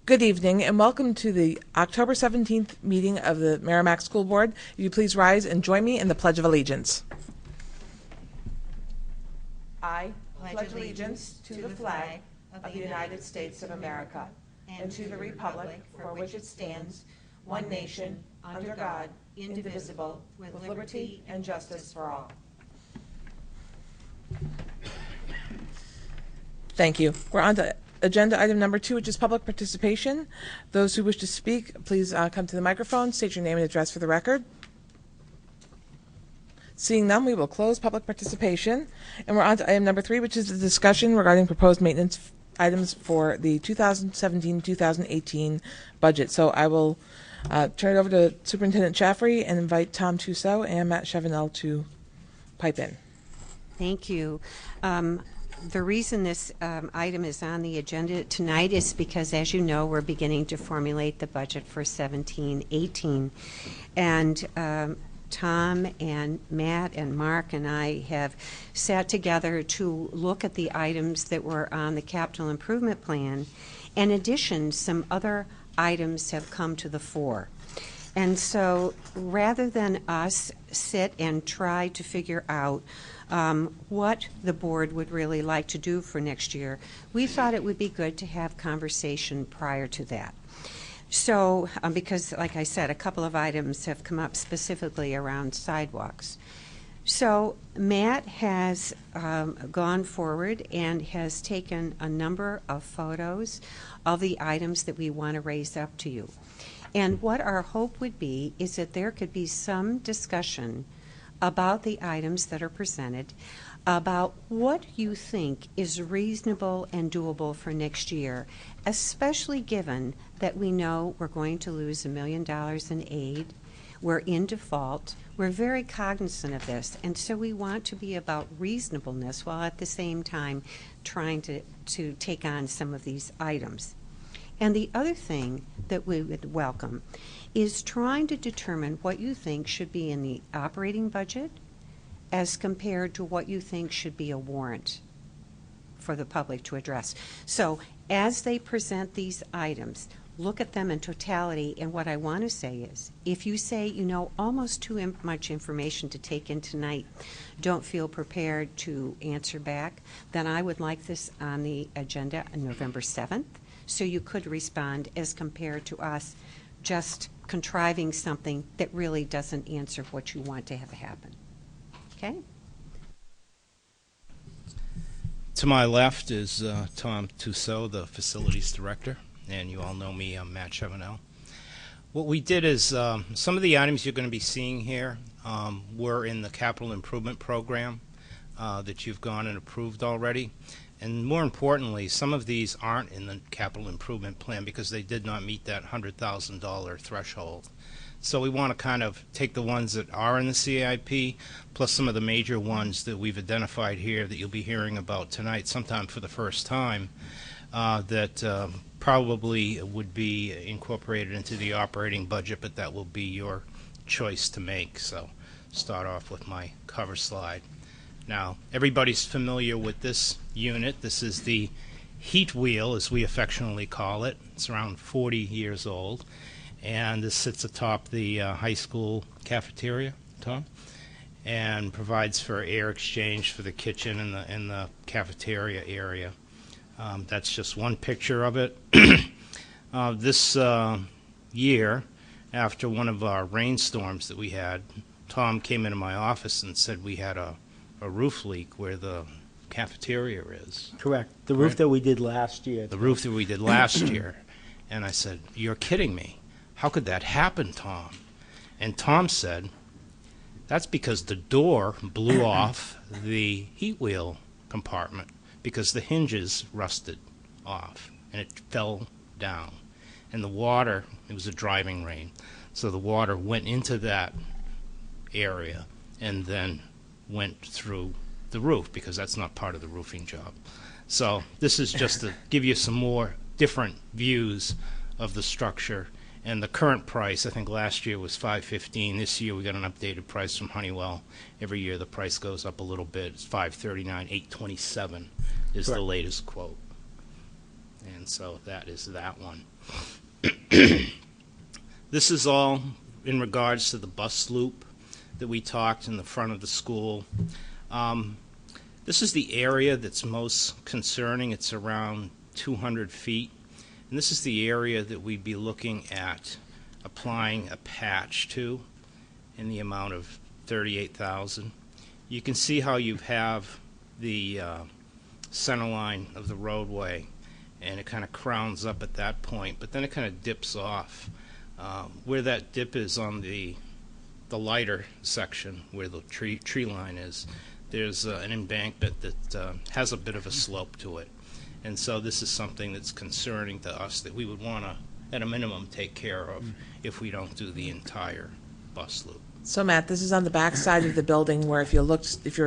Good evening and welcome to the October 17th meeting of the Merrimack School Board. Will you please rise and join me in the Pledge of Allegiance? I pledge allegiance to the flag of the United States of America and to the republic for which it stands, one nation, under God, indivisible, with liberty and justice for all. Thank you. We're on to agenda item number 2, which is public participation. Those who wish to speak, please come to the microphone, state your name and address for the record. Seeing none, we will close public participation. And we're on to item number 3, which is the discussion regarding proposed maintenance items for the 2017-2018 budget. So I will turn it over to Superintendent Chaffrey and invite Tom Tussaud and Matt Chevenel to pipe in. Thank you. The reason this item is on the agenda tonight is because, as you know, we're beginning to formulate the budget for 17-18. And Tom and Matt and Mark and I have sat together to look at the items that were on the capital improvement plan. In addition, some other items have come to the fore. And so rather than us sit and try to figure out what the board would really like to do for next year, we thought it would be good to have conversation prior to that. So, because, like I said, a couple of items have come up specifically around sidewalks. So Matt has gone forward and has taken a number of photos of the items that we want to raise up to you. And what our hope would be is that there could be some discussion about the items that are presented, about what you think is reasonable and doable for next year, especially given that we know we're going to lose $1 million in aid. We're in default. We're very cognizant of this, and so we want to be about reasonableness while at the same time trying to take on some of these items. And the other thing that we would welcome is trying to determine what you think should be in the operating budget as compared to what you think should be a warrant for the public to address. So as they present these items, look at them in totality, and what I want to say is, if you say, you know, almost too much information to take in tonight, don't feel prepared to answer back, then I would like this on the agenda on November 7th, so you could respond as compared to us just contriving something that really doesn't answer what you want to have happen. Okay? To my left is Tom Tussaud, the facilities director, and you all know me, I'm Matt Chevenel. What we did is some of the items you're going to be seeing here were in the capital improvement program that you've gone and approved already. And more importantly, some of these aren't in the capital improvement plan because they did not meet that $100,000 threshold. So we want to kind of take the ones that are in the CIP, plus some of the major ones that we've identified here that you'll be hearing about tonight, sometime for the first time, that probably would be incorporated into the operating budget, but that will be your choice to make. So start off with my cover slide. Now, everybody's familiar with this unit. This is the heat wheel, as we affectionately call it. It's around 40 years old, and this sits atop the high school cafeteria, Tom, and provides for air exchange for the kitchen and the cafeteria area. That's just one picture of it. This year, after one of our rainstorms that we had, Tom came into my office and said we had a roof leak where the cafeteria is. Correct. The roof that we did last year. The roof that we did last year. And I said, "You're kidding me. How could that happen, Tom?" And Tom said, "That's because the door blew off the heat wheel compartment because the hinges rusted off and it fell down. And the water, it was a driving rain, so the water went into that area and then went through the roof because that's not part of the roofing job." So this is just to give you some more different views of the structure. And the current price, I think last year was $515. This year we got an updated price from Honeywell. Every year the price goes up a little bit. It's $539. $827 is the latest quote. And so that is that one. This is all in regards to the bus loop that we talked in the front of the school. This is the area that's most concerning. It's around 200 feet. And this is the area that we'd be looking at applying a patch to in the amount of $38,000. You can see how you have the center line of the roadway, and it kind of crowns up at that point, but then it kind of dips off. Where that dip is on the lighter section, where the tree line is, there's an embankment that has a bit of a slope to it. And so this is something that's concerning to us that we would want to, at a minimum, take care of if we don't do the entire bus loop. So Matt, this is on the back side of the building where if you're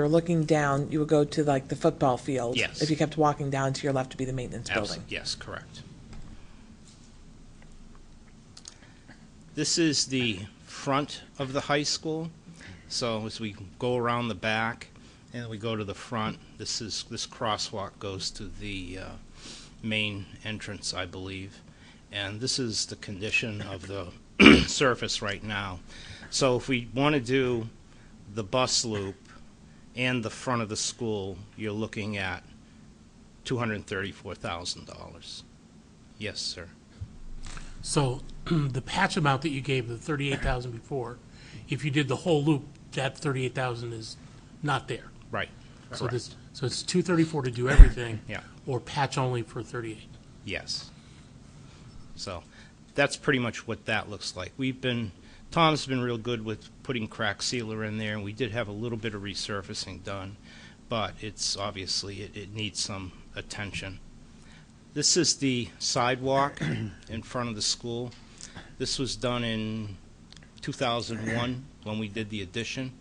looking down, you would go to like the football field. Yes. If you kept walking down to your left to be the maintenance building. Yes, correct. This is the front of the high school. So as we go around the back and we go to the front, this crosswalk goes to the main entrance, I believe. And this is the condition of the surface right now. So if we want to do the bus loop and the front of the school, you're looking at $234,000. Yes, sir. So the patch amount that you gave, the 38,000 before, if you did the whole loop, that 38,000 is not there. Right. So Correct. so it's 234 to do everything. Yeah. Or patch only for 38. Yes. So that's pretty much what that looks like. Tom's been real good with putting crack sealer in there, and we did have a little bit of resurfacing done, but it's obviously, it needs some attention. This is the sidewalk in front of the school. This was done in 2001 when we did the addition.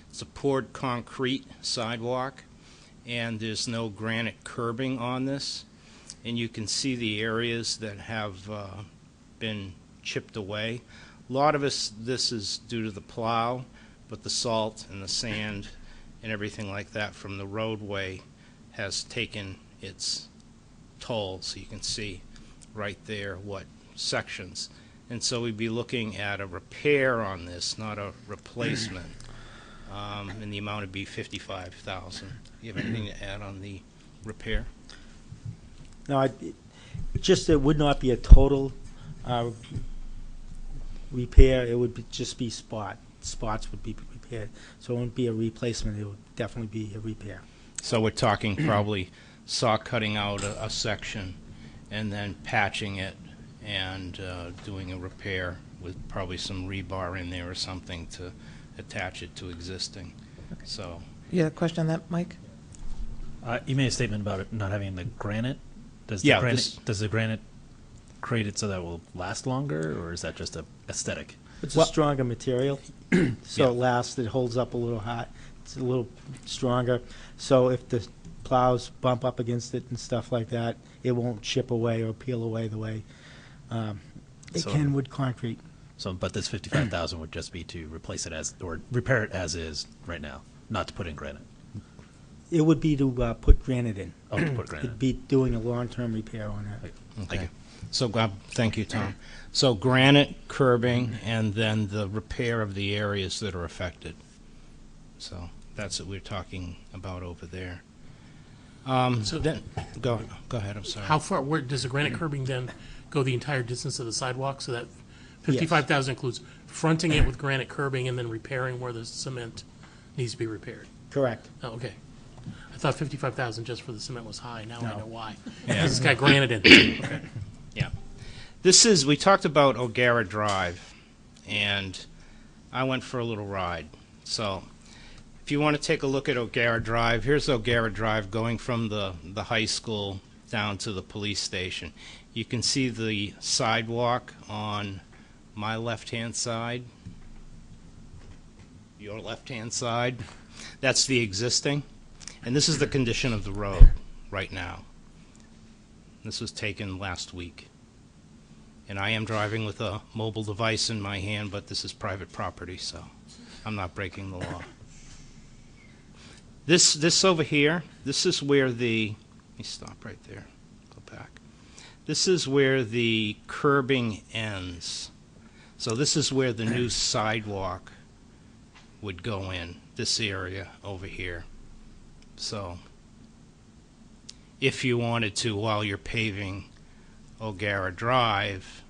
It's a poured concrete sidewalk, and there's no granite curbing on this. And you can see the areas that have been chipped away. A lot of this is due to the plow, but the salt and the sand and everything like that from the roadway has taken its toll. So you can see right there what sections. And so we'd be looking at a repair on this, not a replacement. And the amount would be $55,000. You have anything to add on the repair? No, it would not be a total repair. It would just be spots would be repaired. So it wouldn't be a replacement. It would definitely be a repair. So we're talking probably saw cutting out a section and then patching it and doing a repair with probably some rebar in there or something to attach it to existing. So You had a question on that, Mike? You made a statement about it not having the granite. Does Yeah, the granite create it so that it will last longer, or is that just a aesthetic? It's a stronger material, so Yeah. it lasts. It holds up a little hot. It's a little stronger. So if the plows bump up against it and stuff like that, it won't chip away or peel away the way it So- can with concrete. So, but this 55,000 would just be to replace it or repair it as is right now, not to put in granite. It would be to put granite in. Oh, to put granite. It'd be doing a long-term repair on that. okay. So thank you, Tom. So granite curbing and then the repair of the areas that are affected. So that's what we're talking about over there. So Then go ahead. I'm sorry. how far, where does the granite curbing then go the entire distance of the sidewalk? So that 55,000 includes fronting it with granite curbing and then repairing where the cement needs to be repaired. Correct. Oh, okay. I thought 55,000 just for the cement was high. Now I No. know why. Yeah. It's got granite in it. Okay. Yeah. We talked about O'Gara Drive, and I went for a little ride. So if you want to take a look at O'Gara Drive, here's O'Gara Drive going from the high school down to the police station. You can see the sidewalk on my left-hand side, your left-hand side. That's the existing. And this is the condition of the road right now. This was taken last week. And I am driving with a mobile device in my hand, but this is private property, so I'm not breaking the law. This over here, this is where let me stop right there, go back. This is where the curbing ends. So this is where the new sidewalk would go in, this area over here. So if you wanted to, while you're paving O'Gara Drive,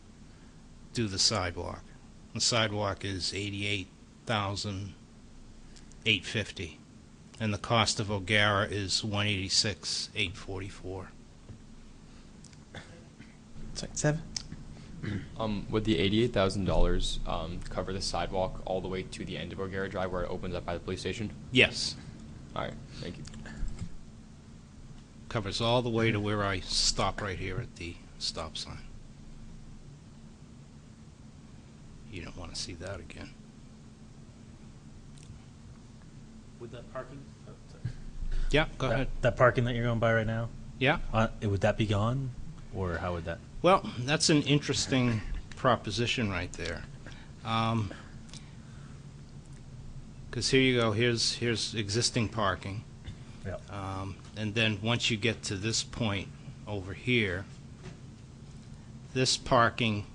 do the sidewalk. The sidewalk is $88,850, and the cost of O'Gara is $186,844. Sorry, 7. Would the $88,000 cover the sidewalk all the way to the end of O'Gara Drive where it opens up by the police station? Yes, All right, thank you. covers all the way to where I stop right here at the stop sign. You don't want to see that again. Would that parking? Yeah, go ahead. That parking that you're going by right now, Yeah. would that be gone, or how would that? Well, that's an interesting proposition right there. Because here you go, here's existing parking. Yeah. And then once you get to this point over here, this parking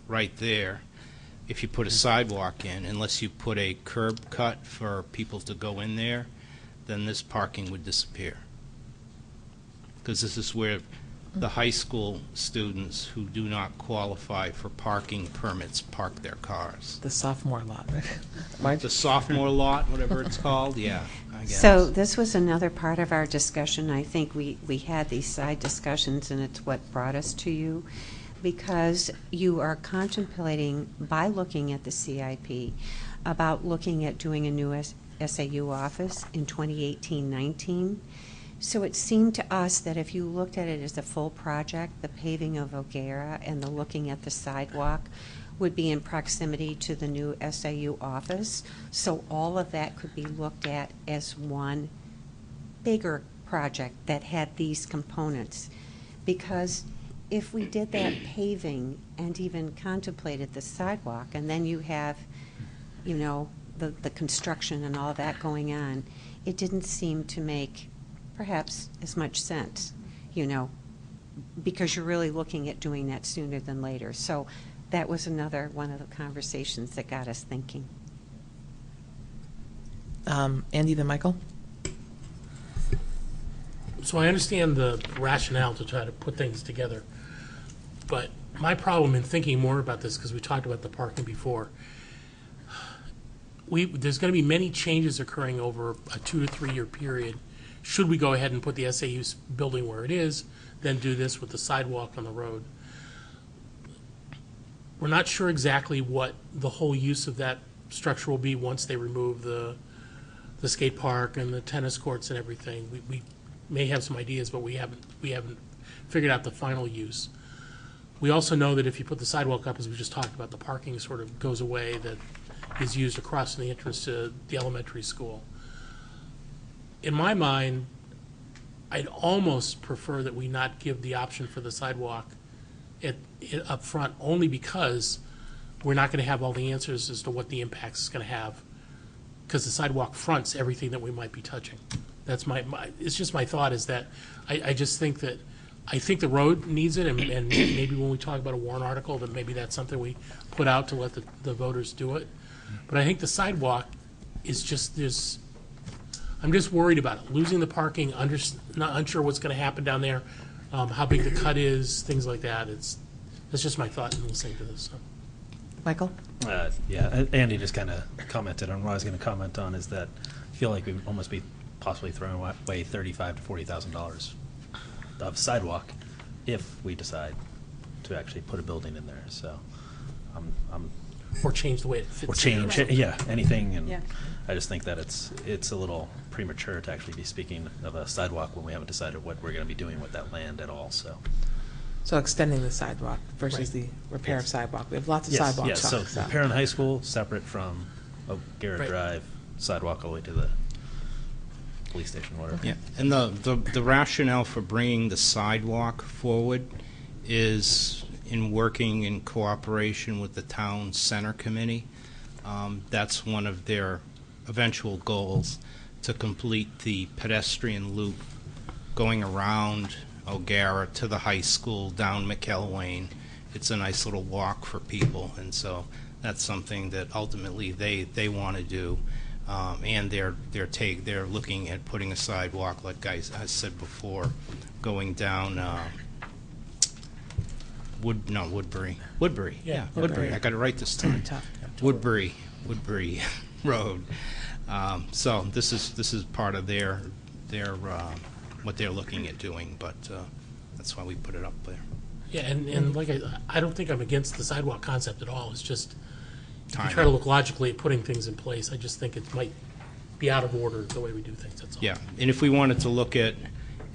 right there, if you put a sidewalk in, unless you put a curb cut for people to go in there, then this parking would disappear. Because this is where the high school students who do not qualify for parking permits park their cars. The sophomore lot, right? The sophomore lot, whatever it's called, yeah, I guess. So this was another part of our discussion. I think we had these side discussions, and it's what brought us to you, because you are contemplating, by looking at the CIP, about looking at doing a new SAU office in 2018-19. So it seemed to us that if you looked at it as a full project, the paving of O'Gara and the looking at the sidewalk would be in proximity to the new SAU office. So all of that could be looked at as one bigger project that had these components. Because if we did that paving and even contemplated the sidewalk, and then you have, you know, the construction and all that going on, it didn't seem to make perhaps as much sense, you know, because you're really looking at doing that sooner than later. So that was another one of the conversations that got us thinking. Andy, then Michael? So I understand the rationale to try to put things together, but my problem in thinking more about this, because we talked about the parking before, there's going to be many changes occurring over a 2 to 3 year period. Should we go ahead and put the SAU building where it is, then do this with the sidewalk on the road? We're not sure exactly what the whole use of that structure will be once they remove the skate park and the tennis courts and everything. We may have some ideas, but we haven't figured out the final use. We also know that if you put the sidewalk up, as we just talked about, the parking sort of goes away that is used across from the entrance to the elementary school. In my mind, I'd almost prefer that we not give the option for the sidewalk up front, only because we're not going to have all the answers as to what the impact is going to have, because the sidewalk fronts everything that we might be touching. That's it's just my thought is that I just think that I think the road needs it, and maybe when we talk about a warrant article, that maybe that's something we put out to let the voters do it. But I think the sidewalk is just this. I'm just worried about it. Losing the parking, not unsure what's going to happen down there, how big the cut is, things like that. That's just my thought in listening to this. So. Michael? Yeah, Andy just kind of commented on what I was going to comment on, is that I feel like we'd almost be possibly throwing away $35,000 to $40,000 of sidewalk if we decide to actually put a building in there. So, Or change the way it fits. or change, yeah, anything. And Yeah. I just think that it's a little premature to actually be speaking of a sidewalk when we haven't decided what we're going to be doing with that land at all. So. So extending the sidewalk versus Right. the repair of Yes. sidewalk. We have lots of Yes, sidewalk yes. talk. So so. repair in the high school, separate from Garrett Right. Drive, sidewalk all the way to the police station, whatever. Yeah, and the rationale for bringing the sidewalk forward is in working in cooperation with the town center committee. That's one of their eventual goals, to complete the pedestrian loop going around O'Gara to the high school, down McElwain. It's a nice little walk for people, and so that's something that ultimately they want to do. And they're looking at putting a sidewalk, like I said before, going down Woodbury. Yeah, Woodbury. I got it right this time. Tough. Woodbury Road. So this is part of their what they're looking at doing, but that's why we put it up there. Yeah, and like I don't think I'm against the sidewalk concept at all. It's just, if you Timing. try to look logically at putting things in place, I just think it might be out of order the way we do things, that's all. Yeah, and if we wanted to look at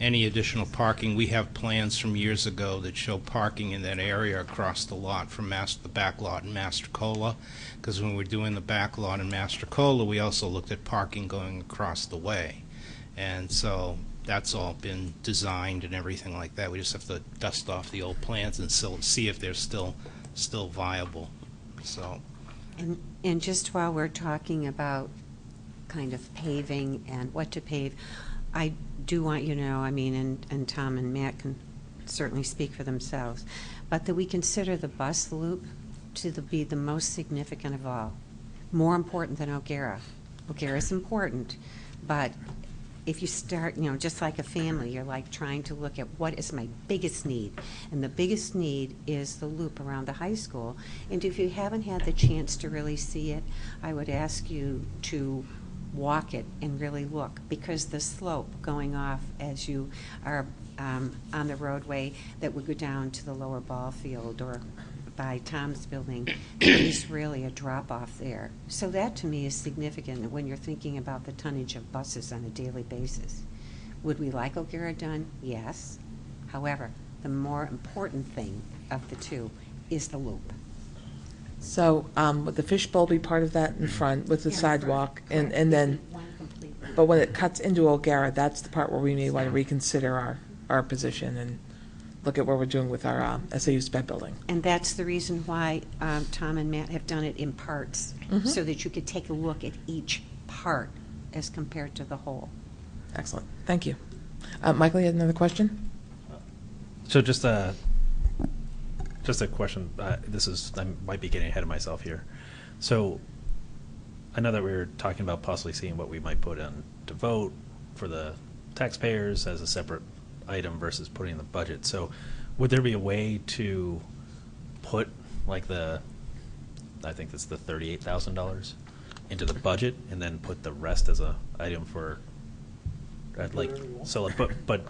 any additional parking, we have plans from years ago that show parking in that area across the lot from the back lot in Mastrocola, because when we were doing the back lot in Mastrocola, we also looked at parking going across the way. And so that's all been designed and everything like that. We just have to dust off the old plans and see if they're still viable. So, And just while we're talking about kind of paving and what to pave, I do want you to know, I mean, and Tom and Matt can certainly speak for themselves, but that we consider the bus loop to be the most significant of all, more important than O'Gara. O'Gara is important, but if you start, just like a family, you're like trying to look at what is my biggest need. And the biggest need is the loop around the high school. And if you haven't had the chance to really see it, I would ask you to walk it and really look, because the slope going off as you are on the roadway that would go down to the lower ball field or by Tom's building, there is really a drop-off there. So that, to me, is significant when you're thinking about the tonnage of buses on a daily basis. Would we like O'Gara done? Yes. However, the more important thing of the two is the loop. So would the fishbowl be part of that in front with the Yeah, sidewalk? correct. And then, One completely. but when it cuts into O'Gara, that's the part where we may want to reconsider our position and look at what we're doing with our SAU sped building. And that's the reason why Tom and Matt have done it in parts, Mhm. so that you could take a look at each part as compared to the whole. Excellent. Thank you. Michael, you had another question? So just a question. I might be getting ahead of myself here. So I know that we were talking about possibly seeing what we might put in to vote for the taxpayers as a separate item versus putting in the budget. So would there be a way to put like I think it's the $38,000 into the budget and then put the rest as a item for but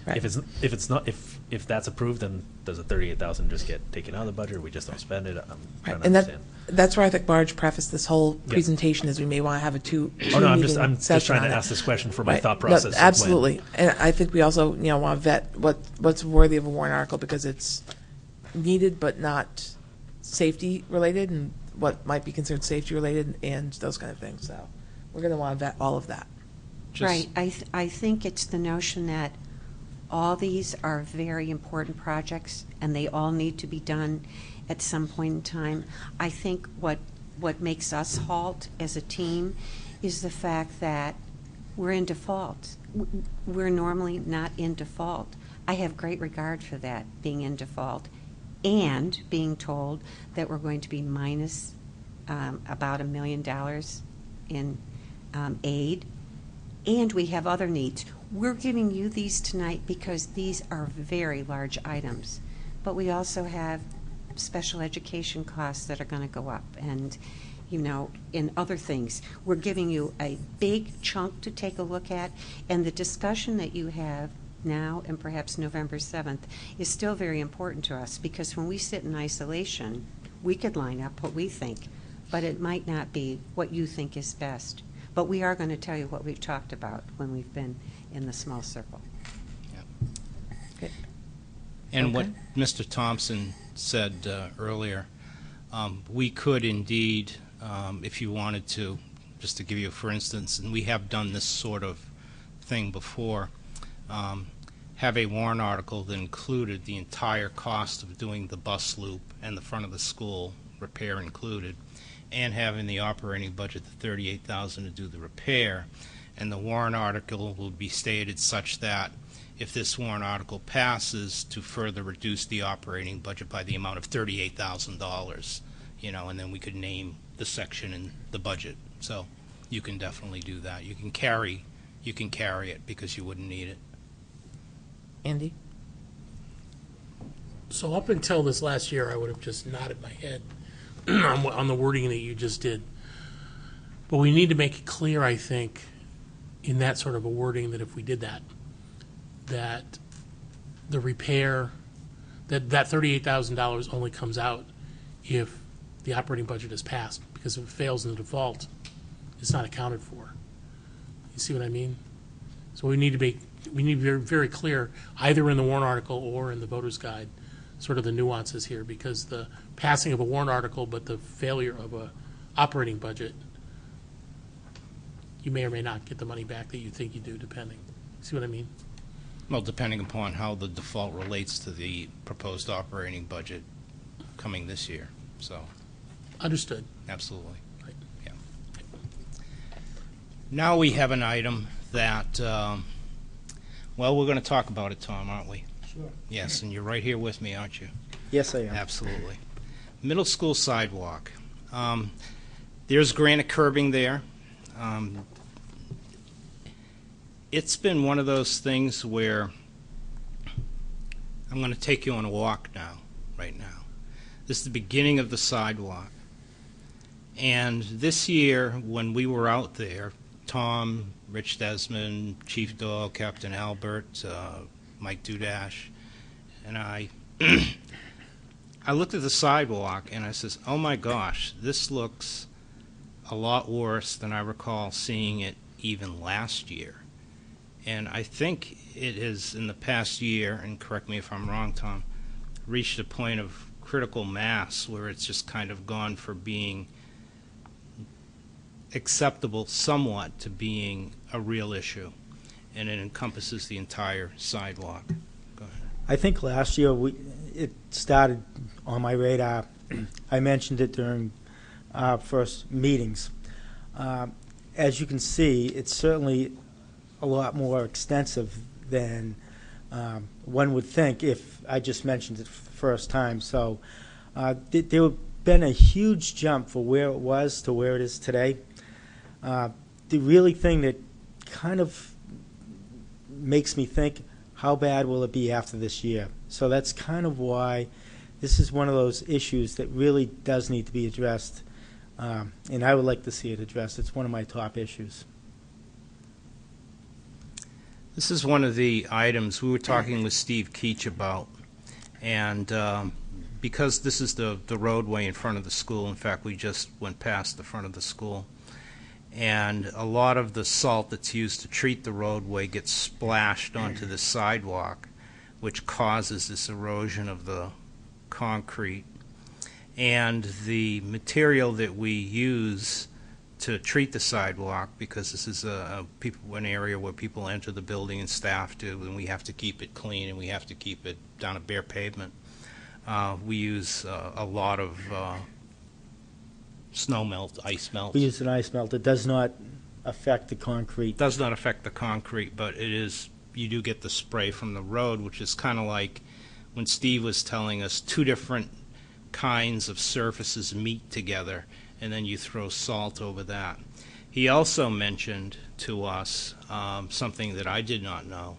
Right. if that's approved, then does the $38,000 just get taken out of the budget, or we just don't spend it? I'm trying Right. to And understand. that's where I think Marge prefaced this whole Yeah. presentation, is we may want to have a two Oh, no, I'm meeting just session trying on to it. ask this question for my Right. thought No, process. of when- absolutely. And I think we also, want to vet what's worthy of a warrant article, because it's needed but not safety related, and what might be considered safety related, and those kind of things. So we're going to want to vet all of that. just- Right. I think it's the notion that all these are very important projects, and they all need to be done at some point in time. I think what makes us halt as a team is the fact that we're in default. We're normally not in default. I have great regard for that, being in default, and being told that we're going to be minus about $1 million in aid, and we have other needs. We're giving you these tonight because these are very large items, but we also have special education costs that are going to go up, and in other things. We're giving you a big chunk to take a look at, and the discussion that you have now and perhaps November 7th is still very important to us, because when we sit in isolation, we could line up what we think, but it might not be what you think is best. But we are going to tell you what we've talked about when we've been in the small circle. Okay. And what Okay. Mr. Thompson said earlier, we could indeed, if you wanted to, just to give you, for instance, and we have done this sort of thing before, have a warrant article that included the entire cost of doing the bus loop and the front of the school repair included, and having the operating budget, the $38,000 to do the repair, and the warrant article will be stated such that if this warrant article passes, to further reduce the operating budget by the amount of $38,000, and then we could name the section in the budget. So you can definitely do that. You can carry it because you wouldn't need it. Andy? So up until this last year, I would have just nodded my head on the wording that you just did. But we need to make it clear, I think, in that sort of a wording, that if we did that, that the repair, that $38,000 only comes out if the operating budget is passed, because if it fails in the default, it's not accounted for. You see what I mean? So we need to be very, very clear, either in the warrant article or in the voter's guide, sort of the nuances here, because the passing of a warrant article but the failure of a operating budget, you may or may not get the money back that you think you do, depending. See what I mean? Well, depending upon how the default relates to the proposed operating budget coming this year. So, Understood. absolutely. Right. Yeah. Now we have an item that, well, we're going to talk about it, Tom, aren't we? Sure. Yes, and you're right here with me, aren't you? Yes, I am. Absolutely. Middle school sidewalk. There's granite curbing there. It's been one of those things where I'm going to take you on a walk now, right now. This is the beginning of the sidewalk. And this year, when we were out there, Tom, Rich Desmond, Chief Doyle, Captain Albert, Mike Dudash, and I looked at the sidewalk and I says, oh my gosh, this looks a lot worse than I recall seeing it even last year. And I think it has, in the past year, and correct me if I'm wrong, Tom, reached a point of critical mass where it's just kind of gone from being acceptable somewhat to being a real issue. And it encompasses the entire sidewalk. Go ahead. I think last year it started on my radar. I mentioned it during our first meetings. As you can see, it's certainly a lot more extensive than one would think if I just mentioned it for the first time. So there have been a huge jump for where it was to where it is today. The really thing that kind of makes me think, how bad will it be after this year? So that's kind of why this is one of those issues that really does need to be addressed, and I would like to see it addressed. It's one of my top issues. This is one of the items we were talking with Steve Keach about, and because this is the roadway in front of the school, in fact, we just went past the front of the school, and a lot of the salt that's used to treat the roadway gets splashed onto the sidewalk, which causes this erosion of the concrete. And the material that we use to treat the sidewalk, because this is an area where people enter the building and staff do, and we have to keep it clean and we have to keep it down a bare pavement. We use a lot of snow melt, ice melt. We use an ice melt. It does not affect the concrete. It does not affect the concrete, but it is, you do get the spray from the road, which is kind of like when Steve was telling us two different kinds of surfaces meet together, and then you throw salt over that. He also mentioned to us something that I did not know,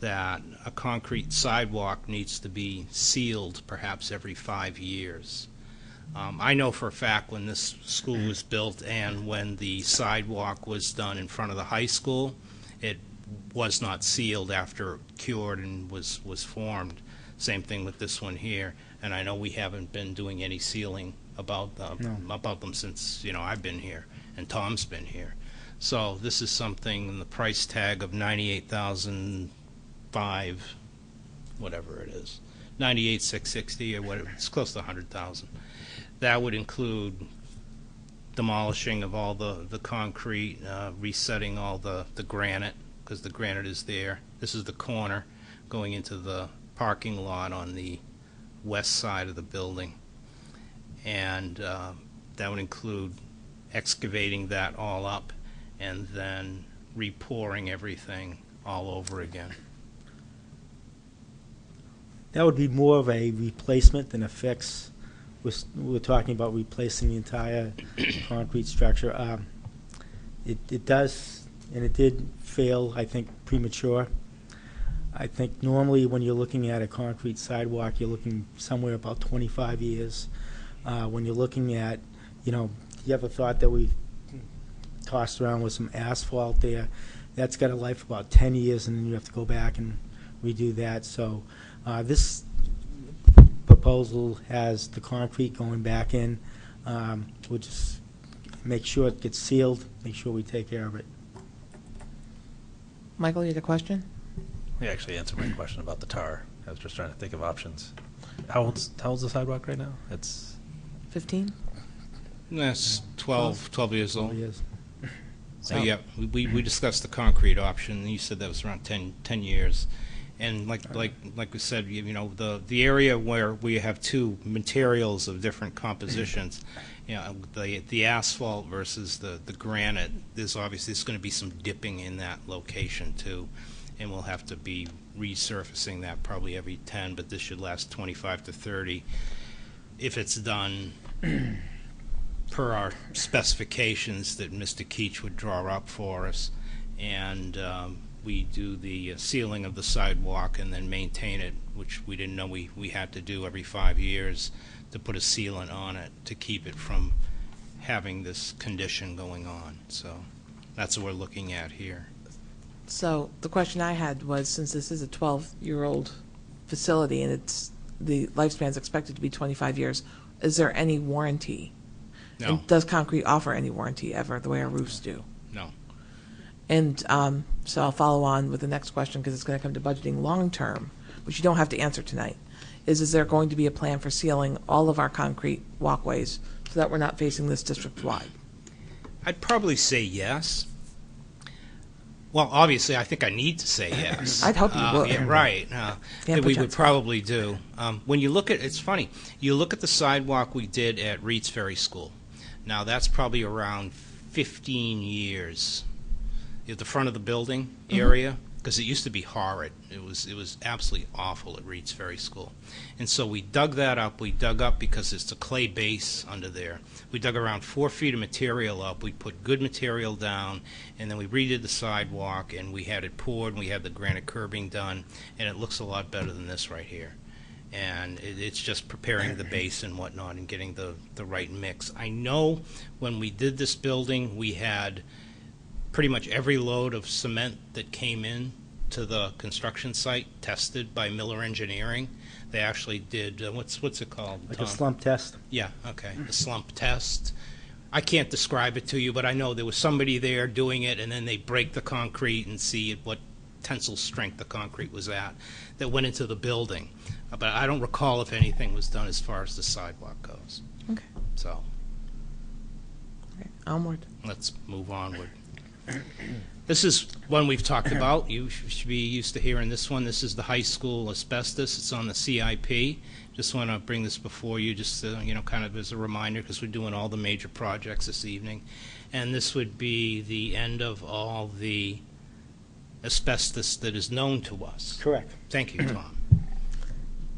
that a concrete sidewalk needs to be sealed perhaps every 5 years. I know for a fact when this school was built and when the sidewalk was done in front of the high school, it was not sealed after it cured and was formed. Same thing with this one here, and I know we haven't been doing any sealing about them since I've been here and Tom's been here. So this is something in the price tag of $98,500, whatever it is, $98,660 or whatever. It's close to $100,000. That would include demolishing of all the concrete, resetting all the granite, because the granite is there. This is the corner going into the parking lot on the west side of the building. And that would include excavating that all up and then repouring everything all over again. That would be more of a replacement than a fix. We're talking about replacing the entire concrete structure. It does, and it did fail, I think, premature. I think normally when you're looking at a concrete sidewalk, you're looking somewhere about 25 years. When you're looking at, you ever thought that we tossed around with some asphalt there? That's got a life of about 10 years, and then you have to go back and redo that. So this proposal has the concrete going back in. We'll just make sure it gets sealed, make sure we take care of it. Michael, you had a question? You actually answered my question about the tar. I was just trying to think of options. How old's the sidewalk right now? It's 15? That's 12 years old. Yes. So yeah, we discussed the concrete option, and you said that was around 10 years. And like we said, the area where we have two materials of different compositions, the asphalt versus the granite, there's going to be some dipping in that location too, and we'll have to be resurfacing that probably every 10, but this should last 25 to 30 if it's done per our specifications that Mr. Keach would draw up for us, and we do the sealing of the sidewalk and then maintain it, which we didn't know we had to do every 5 years to put a sealant on it to keep it from having this condition going on. So that's what we're looking at here. So the question I had was, since this is a 12-year-old facility and the lifespan is expected to be 25 years, is there any warranty? No. And does concrete offer any warranty ever, the way our roofs do? No. And so I'll follow on with the next question, because it's going to come to budgeting long-term, which you don't have to answer tonight. Is there going to be a plan for sealing all of our concrete walkways so that we're not facing this district-wide? I'd probably say yes. Well, obviously, I think I need to say yes. I'd hope you would. Yeah, right. Can't That put we you on would spot. probably do. When you look at, it's funny, you look at the sidewalk we did at Reeds Ferry School. Now, that's probably around 15 years at the front of the building area, because it used to be horrid. It was absolutely awful at Reeds Ferry School. And so we dug that up. We dug up because it's a clay base under there. We dug around 4 feet of material up. We put good material down, and then we redid the sidewalk, and we had it poured, and we had the granite curbing done, and it looks a lot better than this right here. And it's just preparing the base and whatnot and getting the right mix. I know when we did this building, we had pretty much every load of cement that came in to the construction site tested by Miller Engineering. They actually did, what's it called, Like Tom? a slump test. Yeah, okay, the slump test. I can't describe it to you, but I know there was somebody there doing it, and then they break the concrete and see what tensile strength the concrete was at that went into the building. But I don't recall if anything was done as far as the sidewalk goes. Okay. So Okay. Onward. let's move onward. This is one we've talked about. You should be used to hearing this one. This is the high school asbestos. It's on the CIP. Just want to bring this before you, just kind of as a reminder, because we're doing all the major projects this evening. And this would be the end of all the asbestos that is known to us. Correct. Thank you, Tom.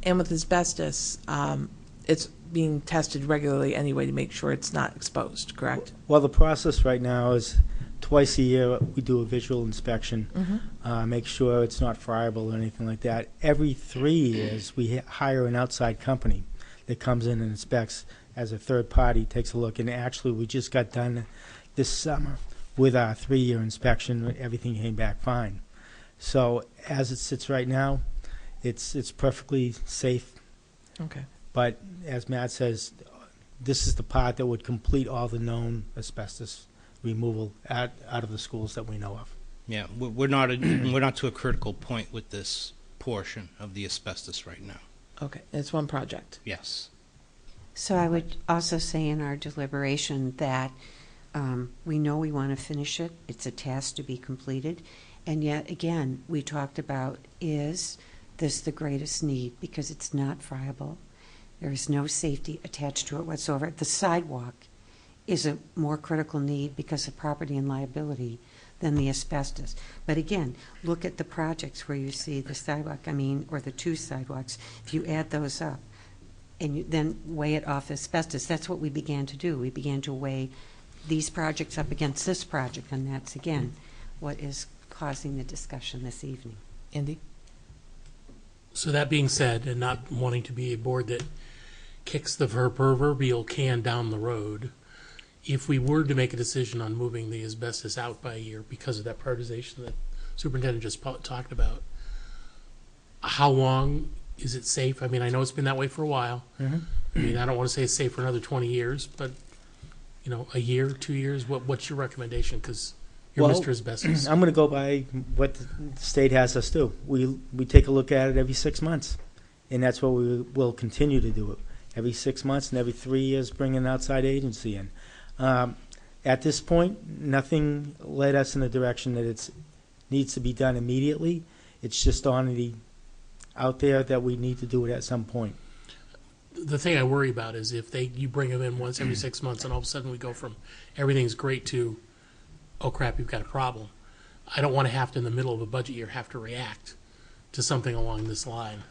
And with asbestos, it's being tested regularly anyway to make sure it's not exposed, correct? Well, the process right now is twice a year we do a visual inspection, make sure it's not friable or anything like that. Every 3 years we hire an outside company that comes in and inspects as a third party, takes a look. And actually we just got done this summer with our 3-year inspection. Everything came back fine. So as it sits right now, it's perfectly safe. Okay. But as Matt says, this is the part that would complete all the known asbestos removal out of the schools that we know of. Yeah, we're not to a critical point with this portion of the asbestos right now. Okay. It's one project. Yes. So I would also say in our deliberation that we know we want to finish it. It's a task to be completed. And yet, again, we talked about, is this the greatest need? Because it's not friable. There is no safety attached to it whatsoever. The sidewalk is a more critical need because of property and liability than the asbestos. But again, look at the projects where you see the sidewalk, or the 2 sidewalks. If you add those up and you then weigh it off asbestos, that's what we began to do. We began to weigh these projects up against this project, and that's, again, what is causing the discussion this evening. Andy? So that being said, and not wanting to be a board that kicks the proverbial can down the road, if we were to make a decision on moving the asbestos out by a year because of that prioritization that Superintendent just talked about, how long is it safe? I mean, I know it's been that way for a while. Mm-hmm. I mean, I don't want to say it's safe for another 20 years, but, a year, 2 years, what's your recommendation? Because you're Well, Mr. Asbestos. I'm going to go by what the state has us do. We take a look at it every 6 months, and that's what we will continue to do. Every 6 months and every 3 years, bring an outside agency in. At this point, nothing led us in the direction that it needs to be done immediately. It's just out there that we need to do it at some point. The thing I worry about is if you bring them in once every 6 months and all of a sudden we go from everything's great to, oh crap, you've got a problem. I don't want to have to, in the middle of a budget year, have to react to something along this line.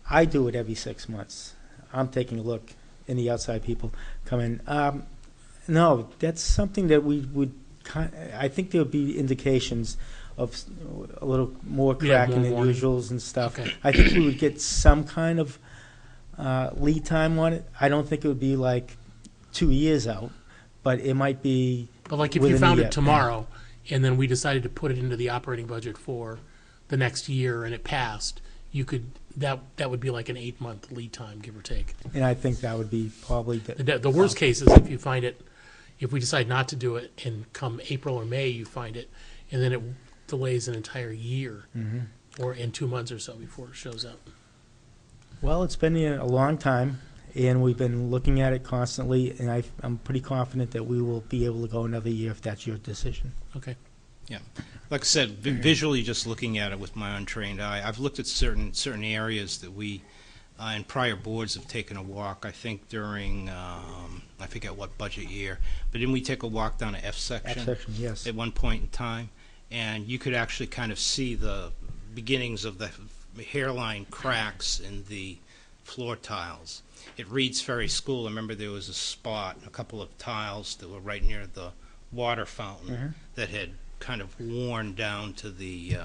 I do it every 6 months. I'm taking a look, and the outside people come in. No, that's something that we would. I think there would be indications of a little more cracking than warning. usuals and stuff. Okay. I think we would get some kind of lead time on it. I don't think it would be like 2 years out, but it might be. But like if within you a found year. it tomorrow and then we decided to put it into the operating budget for the next year and it passed, you could that would be like an 8-month lead time, give or take. And I think that would be probably The worst case is if you find it, if we decide not to do it and come April or May you find it, and then it delays an entire year or in 2 months or so before it shows up. Well, it's been a long time, and we've been looking at it constantly, and I'm pretty confident that we will be able to go another year if that's your decision. Okay. Like I said, visually just looking at it with my untrained eye, I've looked at certain areas that we, in prior boards, have taken a walk. I think during, I forget what budget year, but didn't we take a walk down to F section? F section, yes. At one point in time, and you could actually kind of see the beginnings of the hairline cracks in the floor tiles. At Reed's Ferry School, I remember there was a spot, a couple of tiles that were right near the water fountain that had kind of worn down to the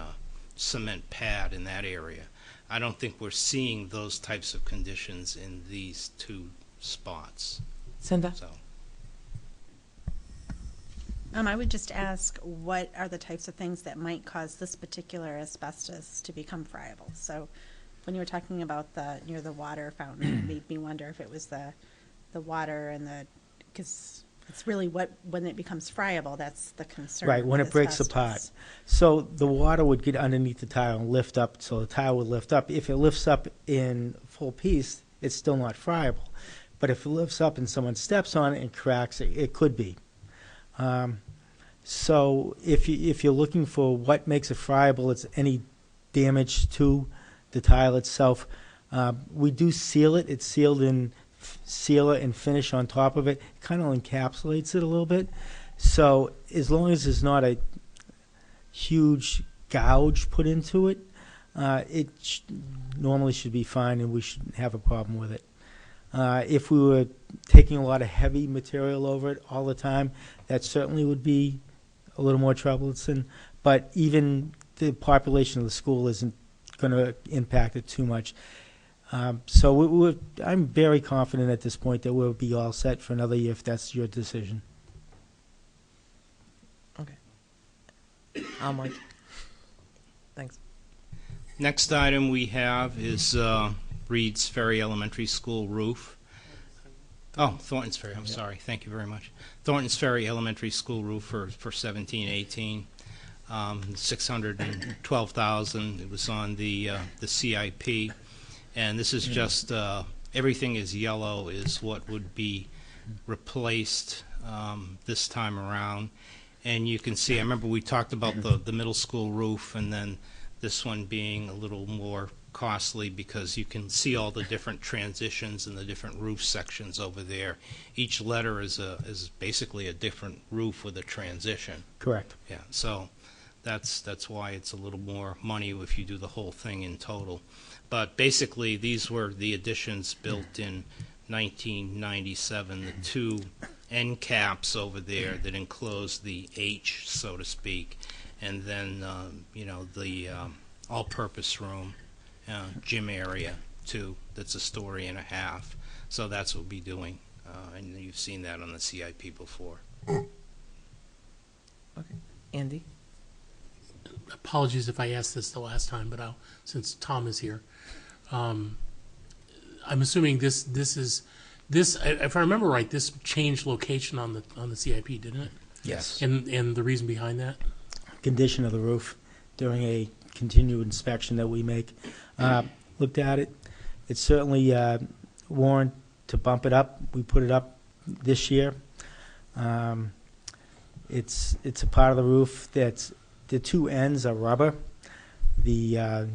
cement pad in that area. I don't think we're seeing those types of conditions in these 2 spots. Cinda? So. I would just ask, what are the types of things that might cause this particular asbestos to become friable? So when you were talking about near the water fountain, it made me wonder if it was the water because it's really when it becomes friable, that's the concern. Right, when with it breaks asbestos. apart. So the water would get underneath the tile and lift up, so the tile would lift up. If it lifts up in full piece, it's still not friable. But if it lifts up and someone steps on it and cracks it, it could be. So if you're looking for what makes it friable, it's any damage to the tile itself. We do seal it. It's sealed in sealer and finish on top of it. It kind of encapsulates it a little bit. So as long as there's not a huge gouge put into it, it normally should be fine, and we shouldn't have a problem with it. If we were taking a lot of heavy material over it all the time, that certainly would be a little more troublesome. But even the population of the school isn't going to impact it too much. So I'm very confident at this point that we'll be all set for another year if that's your decision. Okay. Mike. Thanks. Next item we have is Reed's Ferry Elementary School roof. Oh, Thornton's Ferry, I'm sorry. Thank you very much. Thornton's Ferry Elementary School roof for 17-18. $612,000. It was on the CIP. And this is just, everything is yellow is what would be replaced this time around. And you can see, I remember we talked about the middle school roof, and then this one being a little more costly because you can see all the different transitions and the different roof sections over there. Each letter is basically a different roof with a transition. Correct. Yeah, so that's why it's a little more money if you do the whole thing in total. But basically, these were the additions built in 1997, the two end caps over there that enclose the H, so to speak, and then, the all-purpose room, gym area, too, that's a story and a half. So that's what we'll be doing, and you've seen that on the CIP before. Okay. Andy? Apologies if I asked this the last time, but since Tom is here, I'm assuming this is, if I remember right, this changed location on the CIP, didn't it? Yes. And the reason behind that? Condition of the roof during a continued inspection that we make. Looked at it. It's certainly warrant to bump it up. We put it up this year. It's a part of the roof that's, the two ends are rubber. The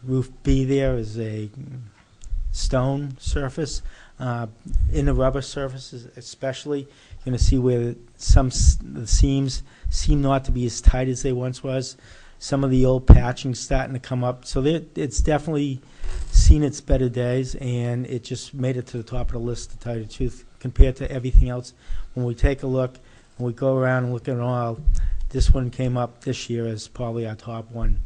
roof B there is a stone surface. In the rubber surfaces especially, you're going to see where the seams seem not to be as tight as they once was. Some of the old patching starting to come up. So it's definitely seen its better days, and it just made it to the top of the list, to tell you the truth, compared to everything else. When we take a look, when we go around and look at it all, this one came up this year as probably our top one.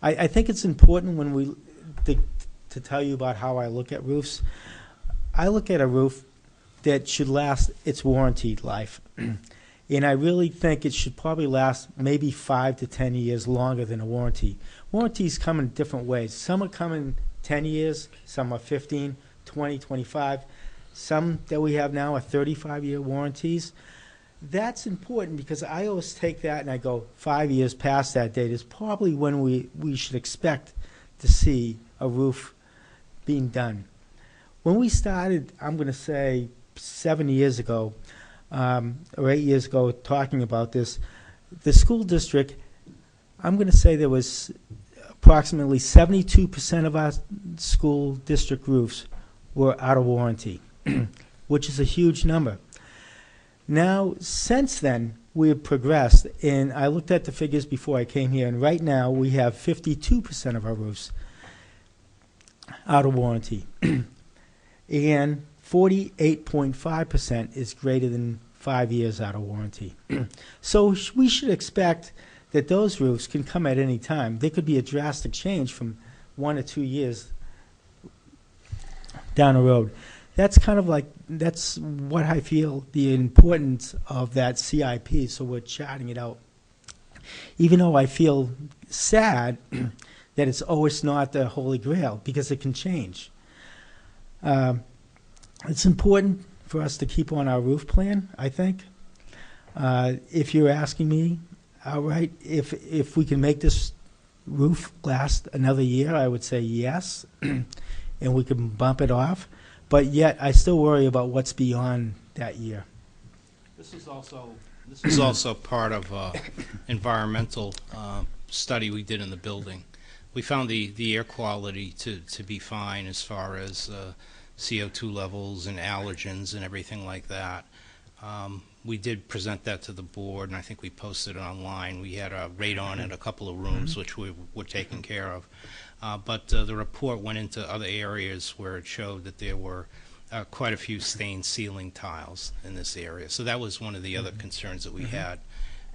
I think it's important when to tell you about how I look at roofs. I look at a roof that should last its warranted life. And I really think it should probably last maybe 5 to 10 years longer than a warranty. Warranties come in different ways. Some are coming 10 years, some are 15, 20, 25. Some that we have now are 35-year warranties. That's important because I always take that and I go 5 years past that date is probably when we should expect to see a roof being done. When we started, I'm going to say 7 years ago, or 8 years ago, talking about this, the school district, I'm going to say there was approximately 72% of our school district roofs were out of warranty, which is a huge number. Now, since then, we have progressed, and I looked at the figures before I came here, and right now we have 52% of our roofs out of warranty. And 48.5% is greater than 5 years out of warranty. So we should expect that those roofs can come at any time. There could be a drastic change from 1 or 2 years down the road. That's kind of like, that's what I feel the importance of that CIP, so we're charting it out. Even though I feel sad that it's always not the Holy Grail, because it can change. It's important for us to keep on our roof plan, I think. If you're asking me, all right, if we can make this roof last another year, I would say yes, and we can bump it off. But yet, I still worry about what's beyond that year. This is also part of environmental study we did in the building. We found the air quality to be fine as far as CO2 levels and allergens and everything like that. We did present that to the board, and I think we posted it online. We had a radon in a couple of rooms, which we were taking care of. But the report went into other areas where it showed that there were quite a few stained ceiling tiles in this area. So that was one of the other concerns that we had.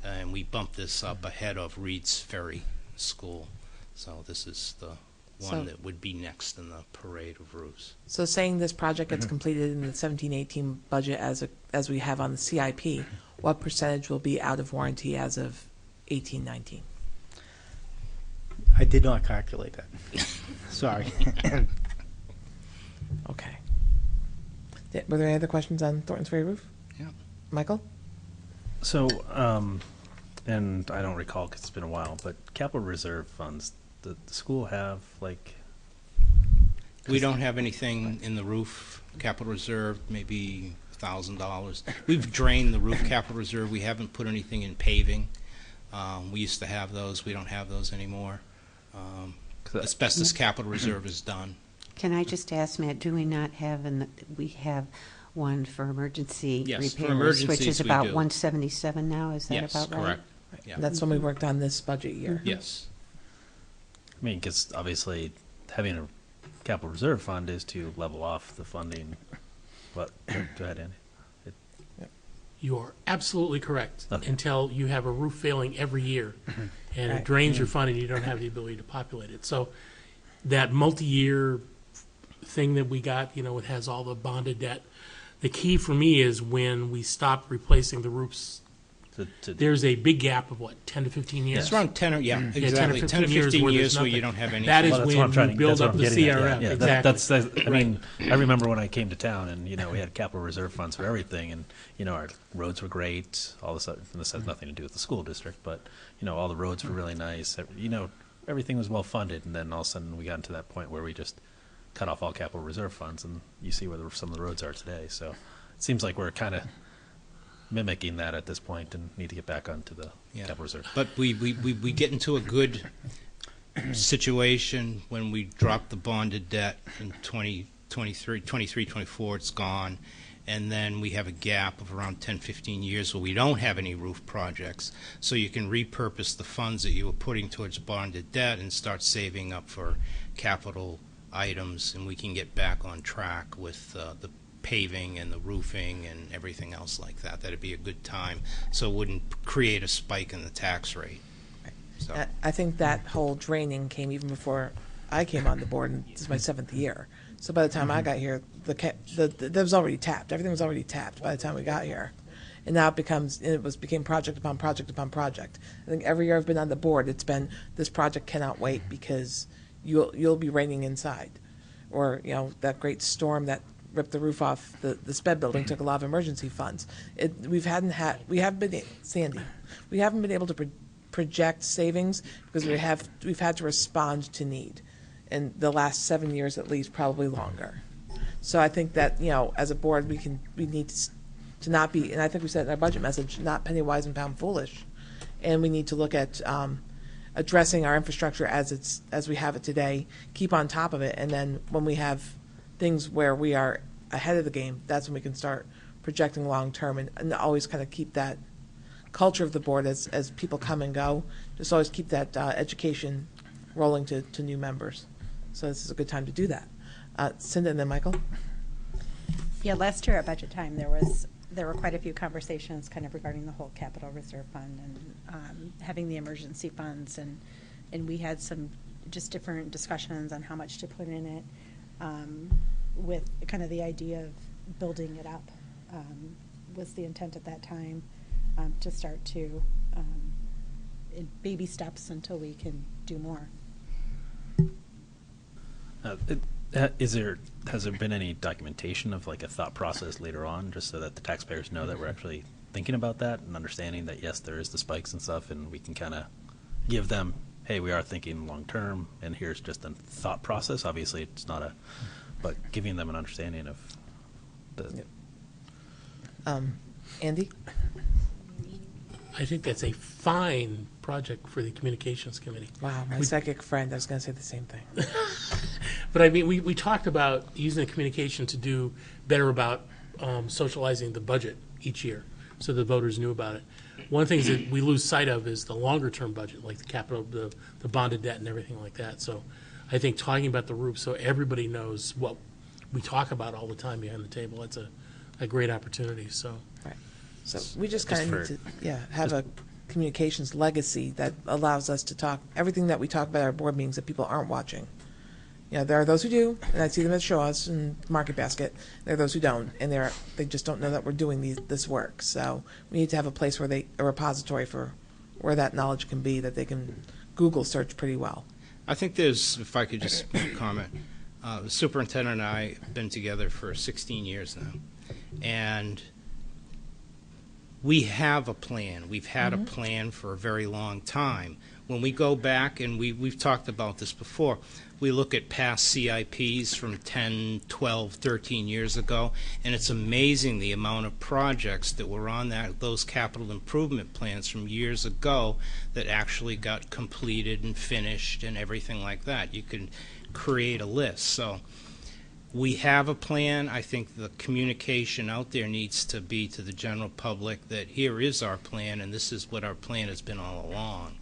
And we bumped this up ahead of Reed's Ferry School. So this is the one that would be next in the parade of roofs. So saying this project gets completed in the 17-18 budget as we have on the CIP, what percentage will be out of warranty as of 18-19? I did not calculate that. Sorry. Okay. Were there any other questions on Thornton's Ferry roof? Yeah. Michael? So, and I don't recall because it's been a while, but capital reserve funds, the school have like? We don't have anything in the roof capital reserve, maybe $1,000. We've drained the roof capital reserve. We haven't put anything in paving. We used to have those. We don't have those anymore. asbestos capital reserve is done. Can I just ask, Matt, do we not have, we have one for emergency Yes, for repairs, which emergencies is we about do. 177 now, is that Yes, about right? correct. Yeah. That's when we worked on this budget year. Yes. I mean, because obviously having a capital reserve fund is to level off the funding. But go ahead, Andy. You are absolutely correct, Okay. until you have a roof failing every year, and Right. it drains your fund, and you don't have the ability to populate it. So that multi-year thing that we got, it has all the bonded debt. The key for me is when we stop replacing the roofs, there's a big gap of, 10 to 15 years? It's around 10 or, yeah, 10 or exactly. 10 to 15 where there's years where you nothing. don't have any. That is Well, that's what when I'm trying you to- build that's what up I'm the getting at, CRF, yeah. exactly. I mean, I remember when I came to town and, we had capital reserve funds for everything and, our roads were great, all this, and this has nothing to do with the school district, but, all the roads were really nice, everything was well funded, and then all of a sudden we got into that point where we just cut off all capital reserve funds, and you see where some of the roads are today, so it seems like we're kind of mimicking that at this point and need to get back onto the capital reserve. But we get into a good situation when we drop the bonded debt in 2023, 24, it's gone. And then we have a gap of around 10, 15 years where we don't have any roof projects. So you can repurpose the funds that you were putting towards bonded debt and start saving up for capital items, and we can get back on track with the paving and the roofing and everything else like that. That'd be a good time, so it wouldn't create a spike in the tax rate. So, I think that whole draining came even before I came on the board, and this is my 7th year. So by the time I got here, that was already tapped. Everything was already tapped by the time we got here. And now became project upon project upon project. I think every year I've been on the board, it's been, this project cannot wait because you'll be raining inside. Or, that great storm that ripped the roof off the SPED building took a lot of emergency funds. We haven't been able to project savings because we've had to respond to need. In the last 7 years at least, probably longer. So I think that, as a board, we need to not be, and I think we said in our budget message, not penny wise and pound foolish. And we need to look at addressing our infrastructure as we have it today, keep on top of it, and then when we have things where we are ahead of the game, that's when we can start projecting long term and always kind of keep that culture of the board as people come and go. Just always keep that education rolling to new members. So this is a good time to do that. Cinda and then Michael. Yeah, last year at budget time, there were quite a few conversations kind of regarding the whole capital reserve fund and having the emergency funds, and we had some just different discussions on how much to put in it, with kind of the idea of building it up, was the intent at that time, to start to in baby steps until we can do more. Has there been any documentation of like a thought process later on, just so that the taxpayers know that we're actually thinking about that and understanding that yes, there is the spikes and stuff, and we can kind of give them, hey, we are thinking long term, and here's just a thought process. Obviously, it's not but giving them an understanding of the. Yep. Andy? I think that's a fine project for the communications committee. Wow, my psychic friend, I was going to say the same thing. But I mean, we talked about using the communication to do better about socializing the budget each year, so the voters knew about it. One of the things that we lose sight of is the longer-term budget, like the capital, the bonded debt and everything like that. So I think talking about the roof so everybody knows what we talk about all the time behind the table, that's a great opportunity, so. Right. So we just kind of for- need to, have a communications legacy that allows us to talk, everything that we talk about at our board meetings that people aren't watching. There are those who do, and I see them at Shaw's and Market Basket. There are those who don't, and they just don't know that we're doing this work. So we need to have a place where a repository for where that knowledge can be, that they can Google search pretty well. I think there's, if I could just comment, the superintendent and I have been together for 16 years now, and we have a plan. We've had a plan for a very long time. when we go back, and we've talked about this before, we look at past CIPs from 10, 12, 13 years ago, and it's amazing the amount of projects that were on those capital improvement plans from years ago that actually got completed and finished and everything like that. You can create a list. So we have a plan. I think the communication out there needs to be to the general public that here is our plan, and this is what our plan has been all along.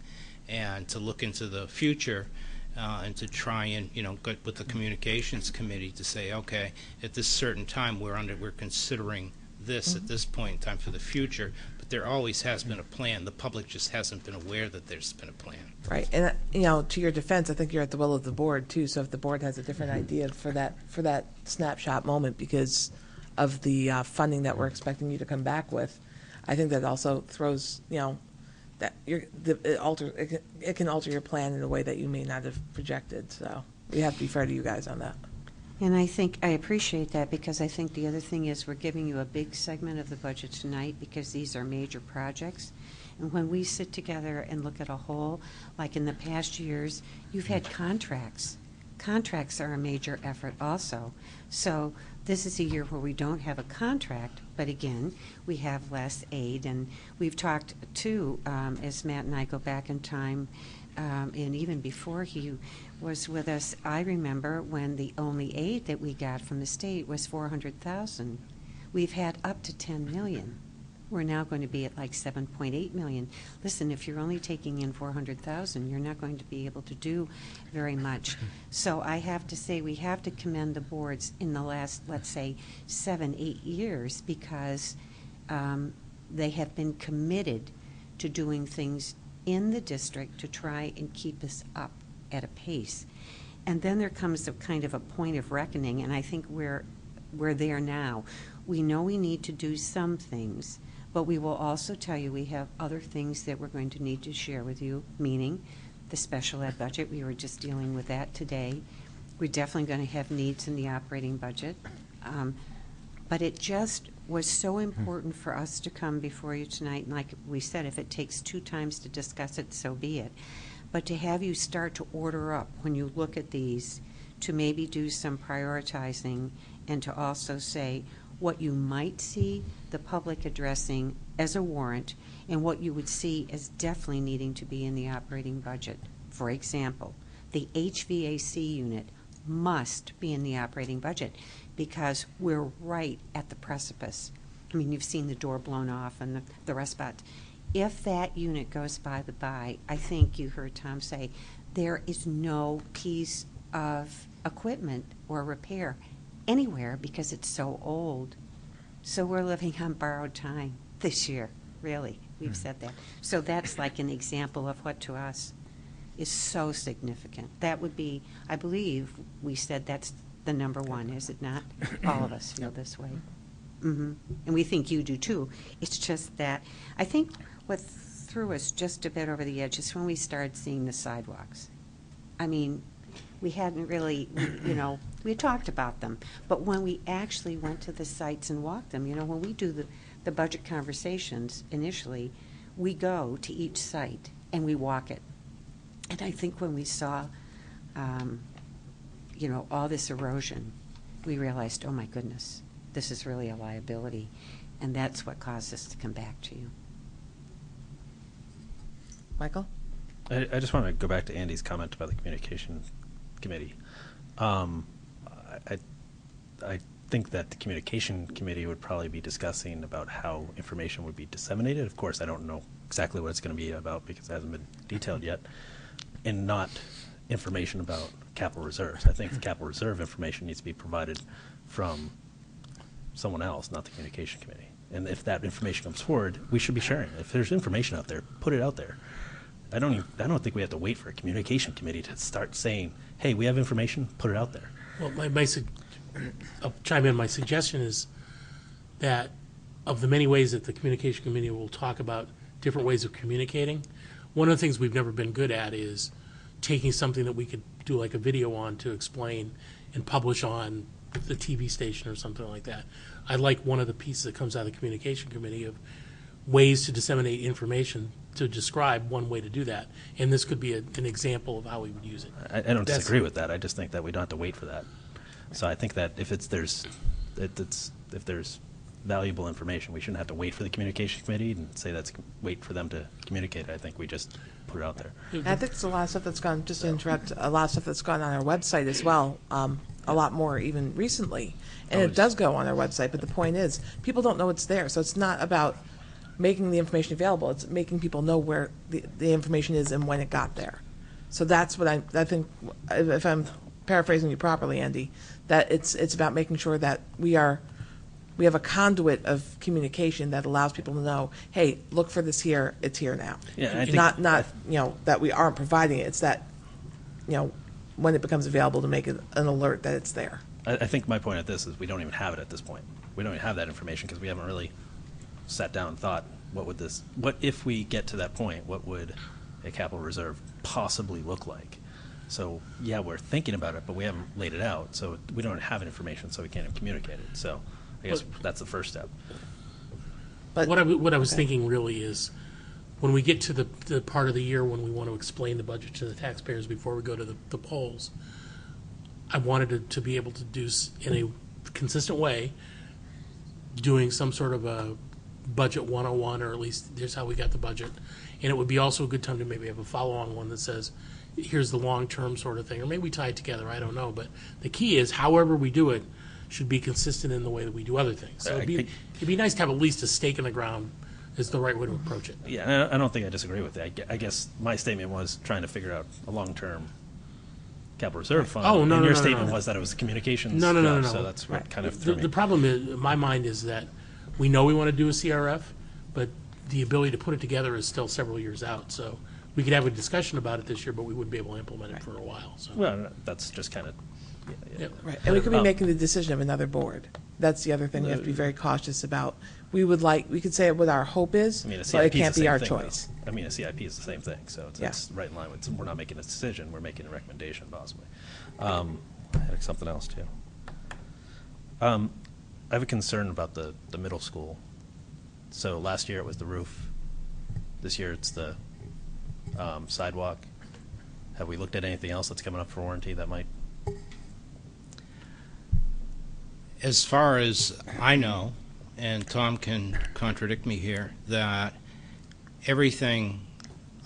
And to look into the future and to try and, get with the communications committee to say, okay, at this certain time we're considering this at this point in time for the future, but there always has been a plan. The public just hasn't been aware that there's been a plan. Right, and to your defense, I think you're at the will of the board too. So if the board has a different idea for that snapshot moment because of the funding that we're expecting you to come back with, I think that also throws that it can alter your plan in a way that you may not have projected. So we have to be fair to you guys on that. And I think I appreciate that because I think the other thing is we're giving you a big segment of the budget tonight because these are major projects. And when we sit together and look at a whole, like in the past years, you've had contracts. Contracts are a major effort also. So this is a year where we don't have a contract, but again, we have less aid. And we've talked too, as Matt and I go back in time, and even before he was with us, I remember when the only aid that we got from the state was $400,000. We've had up to $10 million. We're now going to be at like $7.8 million. Listen, if you're only taking in $400,000, you're not going to be able to do very much. So I have to say we have to commend the boards in the last, let's say, 7-8 years because they have been committed to doing things in the district to try and keep us up at a pace. And then there comes a kind of a point of reckoning, and I think we're there now. We know we need to do some things, but we will also tell you we have other things that we're going to need to share with you, meaning the special ed budget. We were just dealing with that today. We're definitely going to have needs in the operating budget. But it just was so important for us to come before you tonight. And like we said, if it takes 2 times to discuss it, so be it. But to have you start to order up when you look at these, to maybe do some prioritizing and to also say what you might see the public addressing as a warrant and what you would see as definitely needing to be in the operating budget. For example, the HVAC unit must be in the operating budget because we're right at the precipice. I mean, you've seen the door blown off and the rest spots. If that unit goes by the by, I think you heard Tom say, there is no piece of equipment or repair anywhere because it's so old. So we're living on borrowed time this year, really. We've said that. So that's like an example of what to us is so significant. That would be, I believe, we said that's the number one, is it not? All of us feel this way. Mm-hmm. And we think you do too. It's just that, I think what threw us just a bit over the edge is when we started seeing the sidewalks. I mean, we hadn't really, we had talked about them, but when we actually went to the sites and walked them, when we do the budget conversations initially, we go to each site and we walk it. And I think when we saw, all this erosion, we realized, oh my goodness, this is really a liability. And that's what caused us to come back to you. Michael? I just want to go back to Andy's comment about the communication committee. I think that the communication committee would probably be discussing about how information would be disseminated. Of course, I don't know exactly what it's going to be about because it hasn't been detailed yet, and not information about capital reserves. I think the capital reserve information needs to be provided from someone else, not the communication committee. And if that information comes forward, we should be sharing it. If there's information out there, put it out there. I don't think we have to wait for a communication committee to start saying, hey, we have information, put it out there. Well, I'll chime in. My suggestion is that of the many ways that the communication committee will talk about different ways of communicating, one of the things we've never been good at is taking something that we could do like a video on to explain and publish on the TV station or something like that. I like one of the pieces that comes out of the communication committee of ways to disseminate information to describe one way to do that. And this could be an example of how we would use it. I don't That's- disagree with that. I just think that we don't have to wait for that. So I think that if there's valuable information, we shouldn't have to wait for the communication committee and say wait for them to communicate. I think we just put it out there. And I think it's a lot of stuff that's gone, just to interrupt, a lot of stuff that's gone on our website as well, a lot more even recently. And it does go on our website, but the point is, people don't know it's there. So it's not about making the information available, it's making people know where the information is and when it got there. So that's what I think, if I'm paraphrasing you properly, Andy, that it's about making sure that we have a conduit of communication that allows people to know, hey, look for this here, it's here now. Yeah, I think- Not that we aren't providing it, it's that, when it becomes available to make it an alert that it's there. I think my point at this is we don't even have it at this point. We don't even have that information because we haven't really sat down and thought, what if we get to that point, what would a capital reserve possibly look like? So, yeah, we're thinking about it, but we haven't laid it out, so we don't have information, so we can't even communicate it. So I guess that's the first step. But What I was thinking really is, when we get to the part of the year when we want to explain the budget to the taxpayers before we go to the polls, I wanted to be able to do in a consistent way, doing some sort of a budget 101, or at least here's how we got the budget. And it would be also a good time to maybe have a follow-on one that says, here's the long-term sort of thing, or maybe we tie it together, I don't know. But the key is, however we do it, should be consistent in the way that we do other things. So it'd be nice to have at least a stake in the ground is the right way to approach it. Yeah, I don't think I disagree with that. I guess my statement was trying to figure out a long-term capital reserve fund. Oh, no, and no, your no, statement no. was that it was communications. No. So that's what kind of threw me. The problem is, in my mind, is that we know we want to do a CRF, but the ability to put it together is still several years out. So we could have a discussion about it this year, but we wouldn't be able to implement it for a while. So. Well, that's just kind of. Yeah. Right, and we could be making the decision of another board. That's the other thing we have to be very cautious about. We could say what our hope is, I mean, a but CIP it is can't the be same our thing, choice. though. I mean, a CIP is the same thing, so Yeah. it's right in line with, we're not making a decision, we're making a recommendation possibly. I had something else too. I have a concern about the middle school. So last year it was the roof. This year it's the sidewalk. Have we looked at anything else that's coming up for warranty that might? As far as I know, and Tom can contradict me here, that everything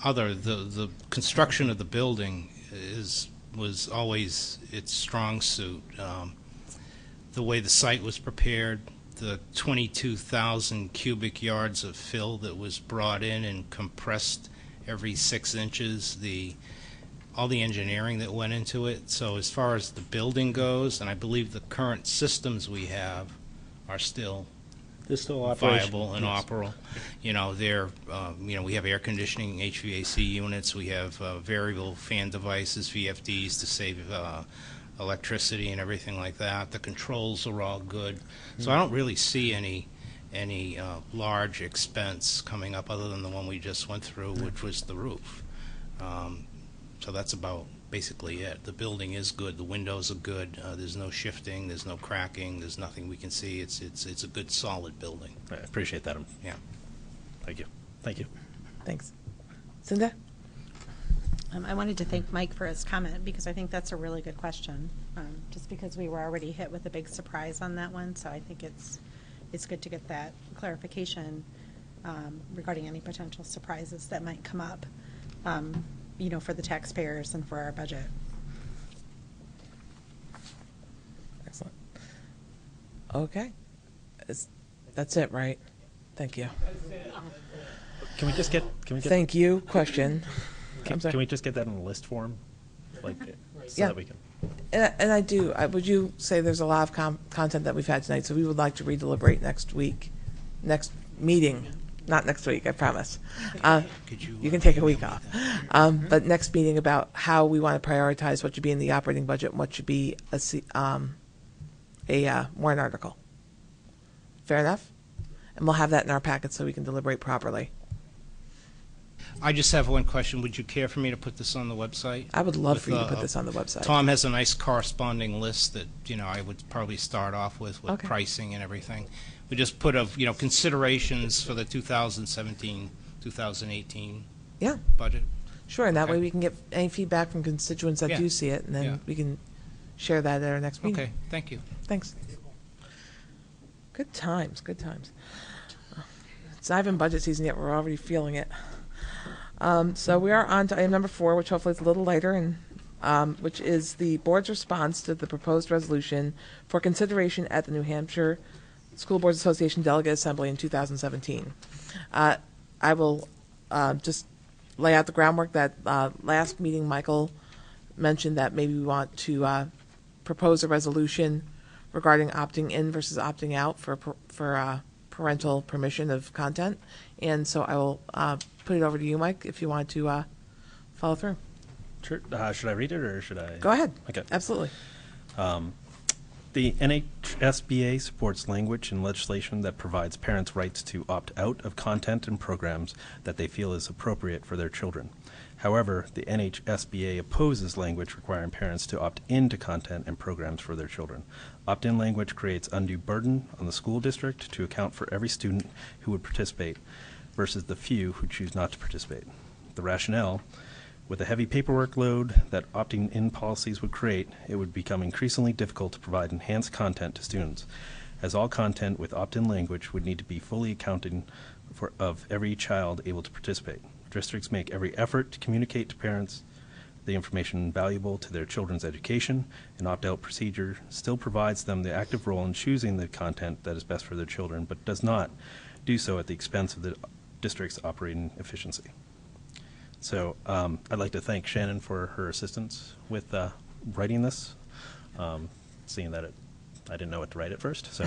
the construction of the building was always its strong suit. The way the site was prepared, the 22,000 cubic yards of fill that was brought in and compressed every 6 inches, all the engineering that went into it. So as far as the building goes, and I believe the current systems we have are still They're still operational. viable and Yes. operable. We have air conditioning, HVAC units, we have variable fan devices, VFDs, to save electricity and everything like that. The controls are all good. So I don't really see any large expense coming up other than the one we just went through, which was the roof. So that's about basically it. The building is good. The windows are good. There's no shifting. There's no cracking. There's nothing we can see. It's a good, solid building. I appreciate that. Yeah. Thank you. Thank you. Thanks. Cinda? I wanted to thank Mike for his comment because I think that's a really good question. Just because we were already hit with a big surprise on that one, so I think it's good to get that clarification regarding any potential surprises that might come up, for the taxpayers and for our budget. Excellent. Okay. That's it, right? Thank you. Can we just get? Thank you. Question. I'm sorry. Can we just get that in a list form, so Yeah. that we can? And I do. Would you say there's a lot of content that we've had tonight, so we would like to redeliberate next meeting, not next week, I promise. You can take a week off. But next meeting about how we want to prioritize what should be in the operating budget and what should be a warrant article. Fair enough? And we'll have that in our packet so we can deliberate properly. I just have one question. Would you care for me to put this on the website? I would love With, for you to put this on the website. Tom has a nice corresponding list that, I would probably start off with Okay. pricing and everything. We just put considerations for the 2017, 2018 Yeah, budget. sure, and that Okay. way we can get any feedback from constituents that Yeah. do see it, and then Yeah. we can share that at our next meeting. Okay, thank you. Thanks. Good times, good times. It's not even budget season yet, we're already feeling it. So we are on to item number 4, which hopefully is a little lighter, and which is the board's response to the proposed resolution for consideration at the New Hampshire School Boards Association Delegate Assembly in 2017. I will just lay out the groundwork that last meeting Michael mentioned that maybe we want to propose a resolution regarding opting in versus opting out for parental permission of content. And so I will put it over to you, Mike, if you want to follow through. Sure. Should I read it or should I? Go ahead. Okay. Absolutely. The NHSBA supports language and legislation that provides parents rights to opt out of content and programs that they feel is appropriate for their children. However, the NHSBA opposes language requiring parents to opt into content and programs for their children. Opt-in language creates undue burden on the school district to account for every student who would participate versus the few who choose not to participate. The rationale: with a heavy paperwork load that opting in policies would create, it would become increasingly difficult to provide enhanced content to students, as all content with opt-in language would need to be fully accounting for of every child able to participate. Districts make every effort to communicate to parents the information valuable to their children's education. An opt-out procedure still provides them the active role in choosing the content that is best for their children, but does not do so at the expense of the district's operating efficiency. So I'd like to thank Shannon for her assistance with writing this, seeing that I didn't know what to write at first. So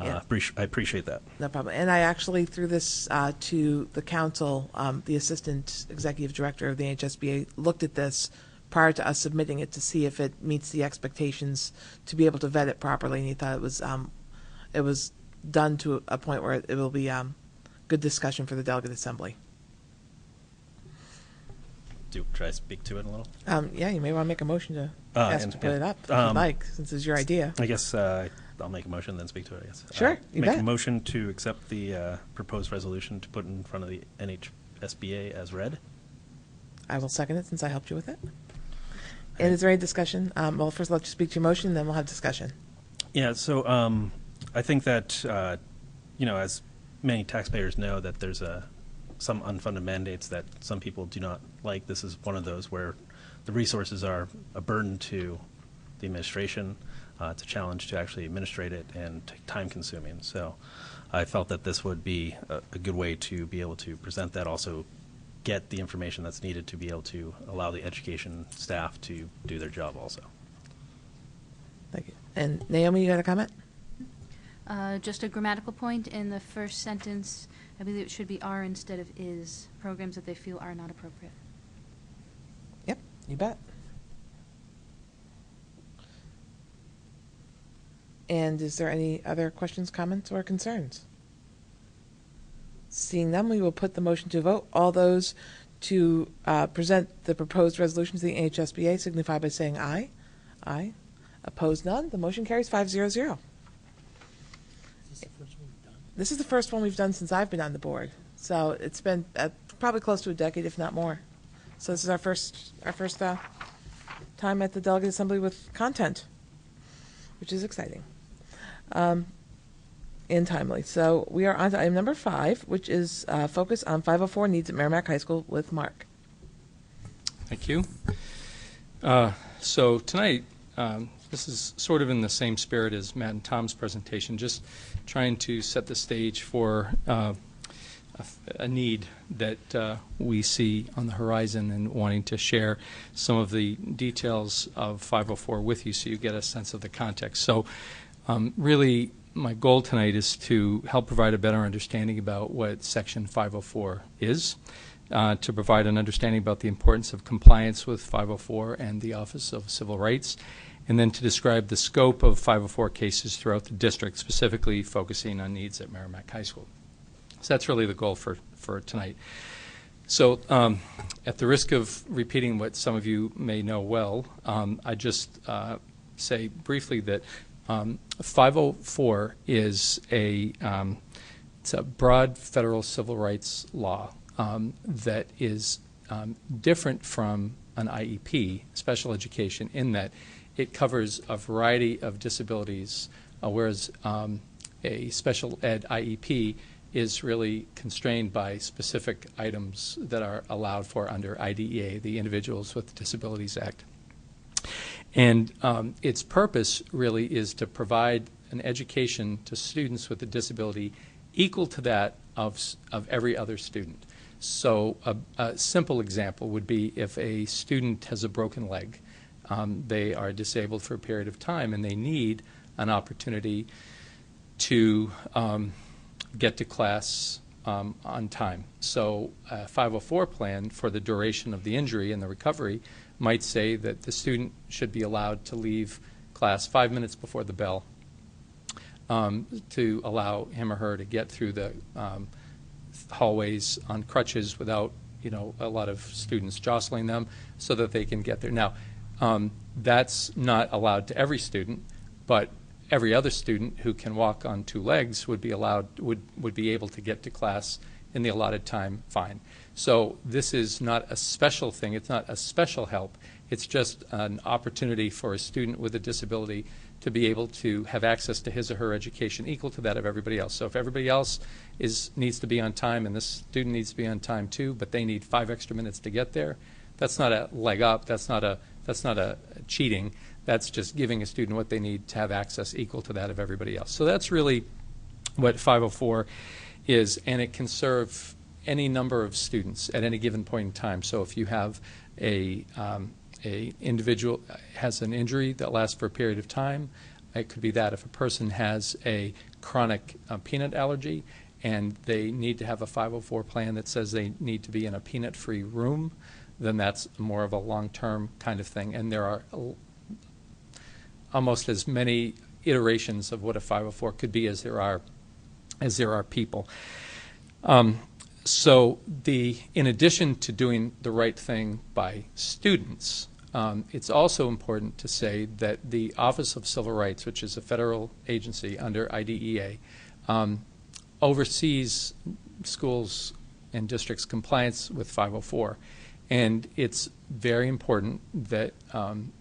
Yeah. I appreciate that. No problem. And I actually threw this to the council. The assistant executive director of the NHSBA looked at this prior to us submitting it to see if it meets the expectations to be able to vet it properly. And he thought it was done to a point where it will be good discussion for the delegate assembly. Should I speak to it a little? Yeah, you may want to make a motion to ask and- to put it up if um, you'd like, since it's your idea. I guess I'll make a motion, then speak to it, I guess. Sure, you Make bet. a motion to accept the proposed resolution to put in front of the NHSBA as read. I will second it since I helped you with it. And is there any discussion? Well, first I'll let you speak to your motion, then we'll have discussion. Yeah, so I think that, as many taxpayers know, that there's some unfunded mandates that some people do not like. This is one of those where the resources are a burden to the administration. It's a challenge to actually administrate it and time-consuming. So I felt that this would be a good way to be able to present that, also get the information that's needed to be able to allow the education staff to do their job also. Thank you. And Naomi, you had a comment? Just a grammatical point in the first sentence. I believe it should be are instead of is. Programs that they feel are not appropriate. Yep, you bet. And is there any other questions, comments, or concerns? Seeing none, we will put the motion to vote. All those to present the proposed resolution to the NHSBA signify by saying aye. Aye. Opposed, none. The motion carries 5-0-0. This is the first one we've done since I've been on the board. So it's been probably close to a decade, if not more. So this is our first time at the Delegate Assembly with content, which is exciting and timely. So we are on to item number 5, which is focus on 504 needs at Merrimack High School with Mark. Thank you. So tonight, this is sort of in the same spirit as Matt and Tom's presentation, just trying to set the stage for a need that we see on the horizon and wanting to share some of the details of 504 with you so you get a sense of the context. So really, my goal tonight is to help provide a better understanding about what Section 504 is, to provide an understanding about the importance of compliance with 504 and the Office of Civil Rights, and then to describe the scope of 504 cases throughout the district, specifically focusing on needs at Merrimack High School. So that's really the goal for tonight. So at the risk of repeating what some of you may know well, I just say briefly that 504 is it's a broad federal civil rights law that is different from an IEP, special education, in that it covers a variety of disabilities, whereas a special ed IEP is really constrained by specific items that are allowed for under IDEA, the Individuals with Disabilities Act. And its purpose really is to provide an education to students with a disability equal to that of every other student. So a simple example would be if a student has a broken leg, they are disabled for a period of time, and they need an opportunity to get to class on time. So a 504 plan for the duration of the injury and the recovery might say that the student should be allowed to leave class 5 minutes before the bell to allow him or her to get through the hallways on crutches without, a lot of students jostling them, so that they can get there. Now, that's not allowed to every student, but every other student who can walk on two legs would be able to get to class in the allotted time fine. So this is not a special thing. It's not a special help. It's just an opportunity for a student with a disability to be able to have access to his or her education equal to that of everybody else. So if everybody else needs to be on time and this student needs to be on time too, but they need 5 extra minutes to get there, that's not a leg up. That's not a cheating. That's just giving a student what they need to have access equal to that of everybody else. So that's really what 504 is, and it can serve any number of students at any given point in time. So if you have a individual has an injury that lasts for a period of time, it could be that. If a person has a chronic peanut allergy and they need to have a 504 plan that says they need to be in a peanut-free room, then that's more of a long-term kind of thing. And there are almost as many iterations of what a 504 could be as there are people. So in addition to doing the right thing by students, it's also important to say that the Office of Civil Rights, which is a federal agency under IDEA, oversees schools and districts' compliance with 504. And it's very important that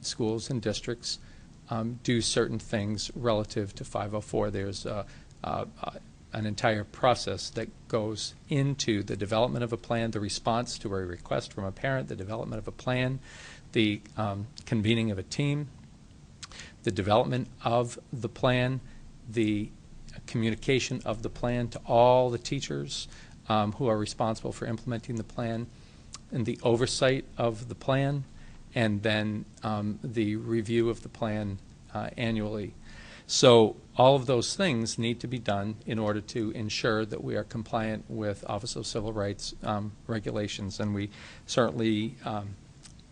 schools and districts do certain things relative to 504. There's an entire process that goes into the development of a plan, the response to a request from a parent, the development of a plan, the convening of a team, the development of the plan, the communication of the plan to all the teachers who are responsible for implementing the plan, and the oversight of the plan, and then the review of the plan annually. So all of those things need to be done in order to ensure that we are compliant with Office of Civil Rights regulations, and we certainly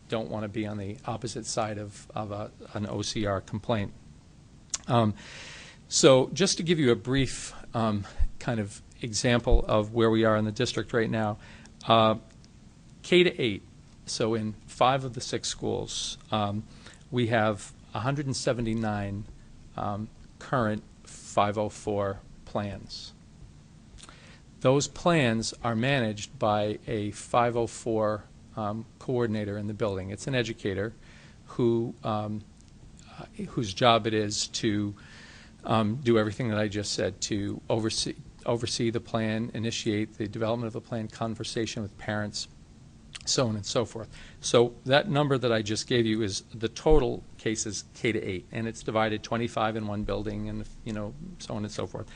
don't want to be on the opposite side of an OCR complaint. So just to give you a brief kind of example of where we are in the district right now, K-8, so in 5 of the 6 schools, we have 179 current 504 plans. Those plans are managed by a 504 coordinator in the building. It's an educator whose job it is to do everything that I just said, to oversee the plan, initiate the development of the plan, conversation with parents, so on and so forth. So that number that I just gave you is the total cases K-8, and it's divided 25 in one building, and so on and so forth.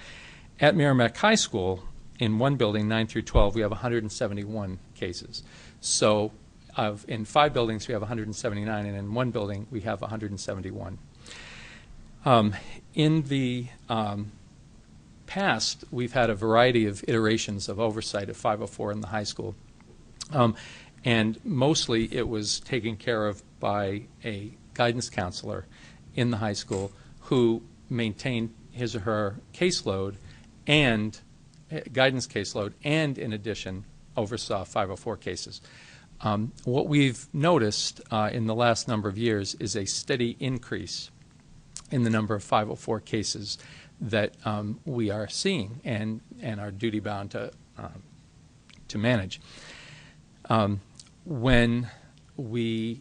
At Merrimack High School, in one building, 9 through 12, we have 171 cases. So in 5 buildings, we have 179, and in one building, we have 171. In the past, we've had a variety of iterations of oversight of 504 in the high school. And mostly it was taken care of by a guidance counselor in the high school who maintained his or her caseload and guidance caseload, and in addition oversaw 504 cases. What we've noticed in the last number of years is a steady increase in the number of 504 cases that we are seeing and are duty-bound to manage. When we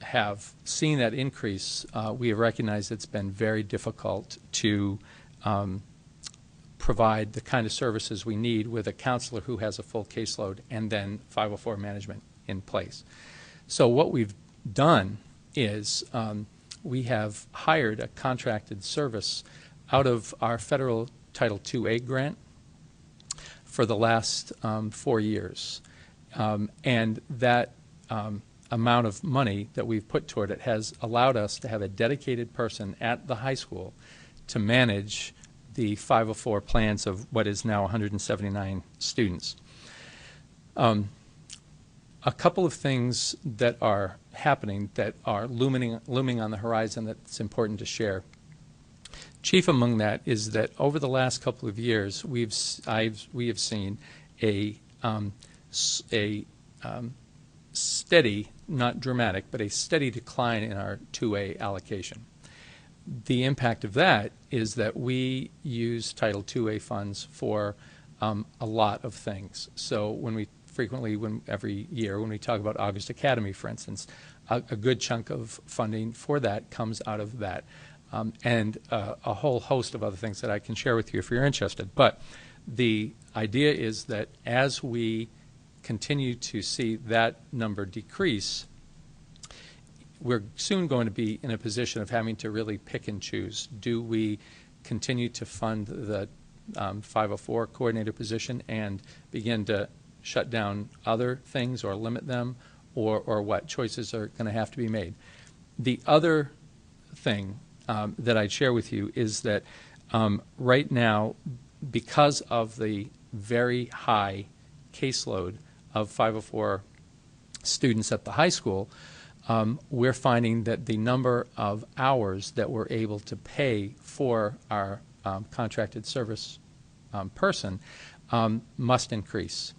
have seen that increase, we have recognized it's been very difficult to provide the kind of services we need with a counselor who has a full caseload and then 504 management in place. So what we've done is we have hired a contracted service out of our federal Title II-A grant for the last 4 years. And that amount of money that we've put toward it has allowed us to have a dedicated person at the high school to manage the 504 plans of what is now 179 students. A couple of things that are happening that are looming on the horizon that's important to share. Chief among that is that over the last couple of years, we have seen a steady, not dramatic, but a steady decline in our 2A allocation. The impact of that is that we use Title II-A funds for a lot of things. So every year, when we talk about August Academy, for instance, a good chunk of funding for that comes out of that. And a whole host of other things that I can share with you if you're interested. But the idea is that as we continue to see that number decrease, we're soon going to be in a position of having to really pick and choose. Do we continue to fund the 504 coordinator position and begin to shut down other things or limit them, or what choices are going to have to be made? The other thing that I'd share with you is that right now, because of the very high caseload of 504 students at the high school, we're finding that the number of hours that we're able to pay for our contracted service person must increase.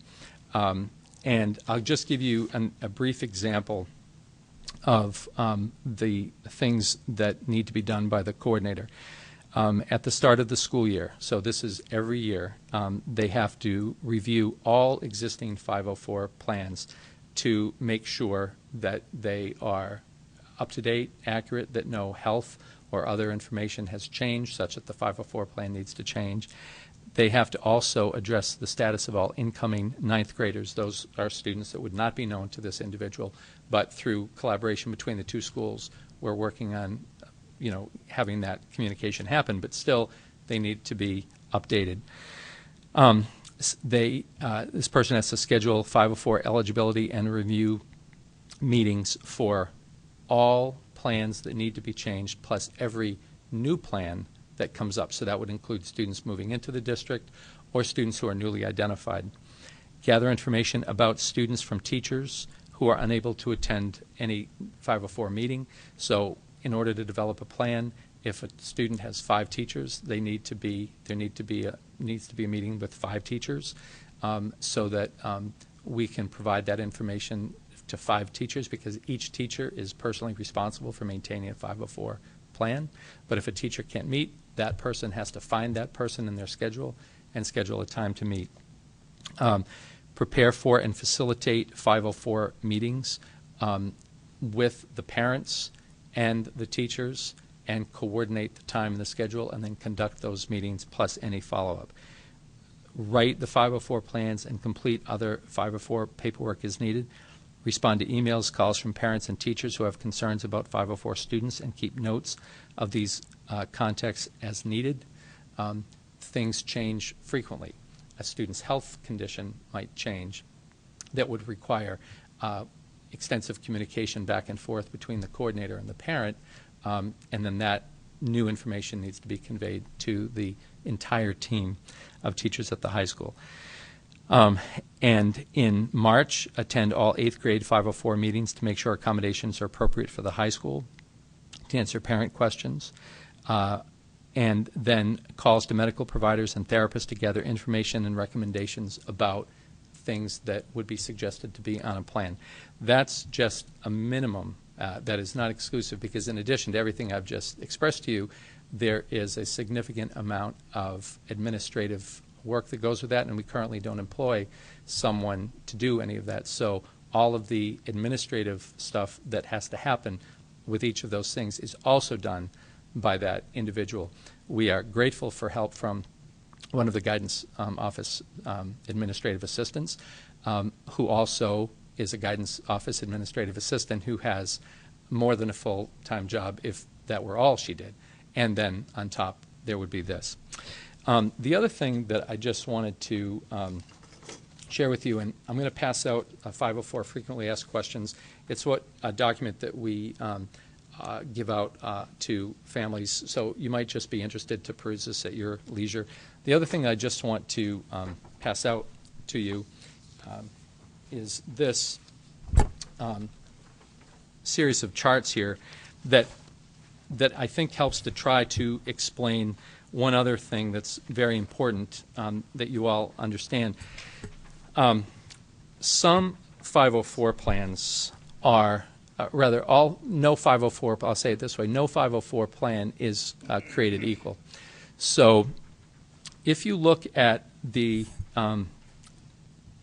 And I'll just give you a brief example of the things that need to be done by the coordinator. At the start of the school year, so this is every year, they have to review all existing 504 plans to make sure that they are up to date, accurate, that no health or other information has changed such that the 504 plan needs to change. They have to also address the status of all incoming ninth graders. Those are students that would not be known to this individual, but through collaboration between the two schools, we're working on, having that communication happen, but still they need to be updated. This person has to schedule 504 eligibility and review meetings for all plans that need to be changed, plus every new plan that comes up. So that would include students moving into the district or students who are newly identified. Gather information about students from teachers who are unable to attend any 504 meeting. So in order to develop a plan, if a student has 5 teachers, there needs to be a meeting with 5 teachers so that we can provide that information to 5 teachers, because each teacher is personally responsible for maintaining a 504 plan. But if a teacher can't meet, that person has to find that person in their schedule and schedule a time to meet. Prepare for and facilitate 504 meetings with the parents and the teachers, and coordinate the time and the schedule, and then conduct those meetings plus any follow-up. Write the 504 plans and complete other 504 paperwork as needed. Respond to emails, calls from parents and teachers who have concerns about 504 students, and keep notes of these contacts as needed. Things change frequently. A student's health condition might change that would require extensive communication back and forth between the coordinator and the parent, and then that new information needs to be conveyed to the entire team of teachers at the high school. And in March, attend all 8th grade 504 meetings to make sure accommodations are appropriate for the high school, to answer parent questions, and then calls to medical providers and therapists to gather information and recommendations about things that would be suggested to be on a plan. That's just a minimum. That is not exclusive, because in addition to everything I've just expressed to you, there is a significant amount of administrative work that goes with that, and we currently don't employ someone to do any of that. So all of the administrative stuff that has to happen with each of those things is also done by that individual. We are grateful for help from one of the guidance office administrative assistants, who also is a guidance office administrative assistant who has more than a full-time job if that were all she did. And then on top, there would be this. The other thing that I just wanted to share with you, and I'm going to pass out 504 frequently asked questions. It's a document that we give out to families, so you might just be interested to peruse this at your leisure. The other thing I just want to pass out to you is this series of charts here that I think helps to try to explain one other thing that's very important that you all understand. Some 504 plans are, no 504, I'll say it this way, no 504 plan is created equal. So if you look at the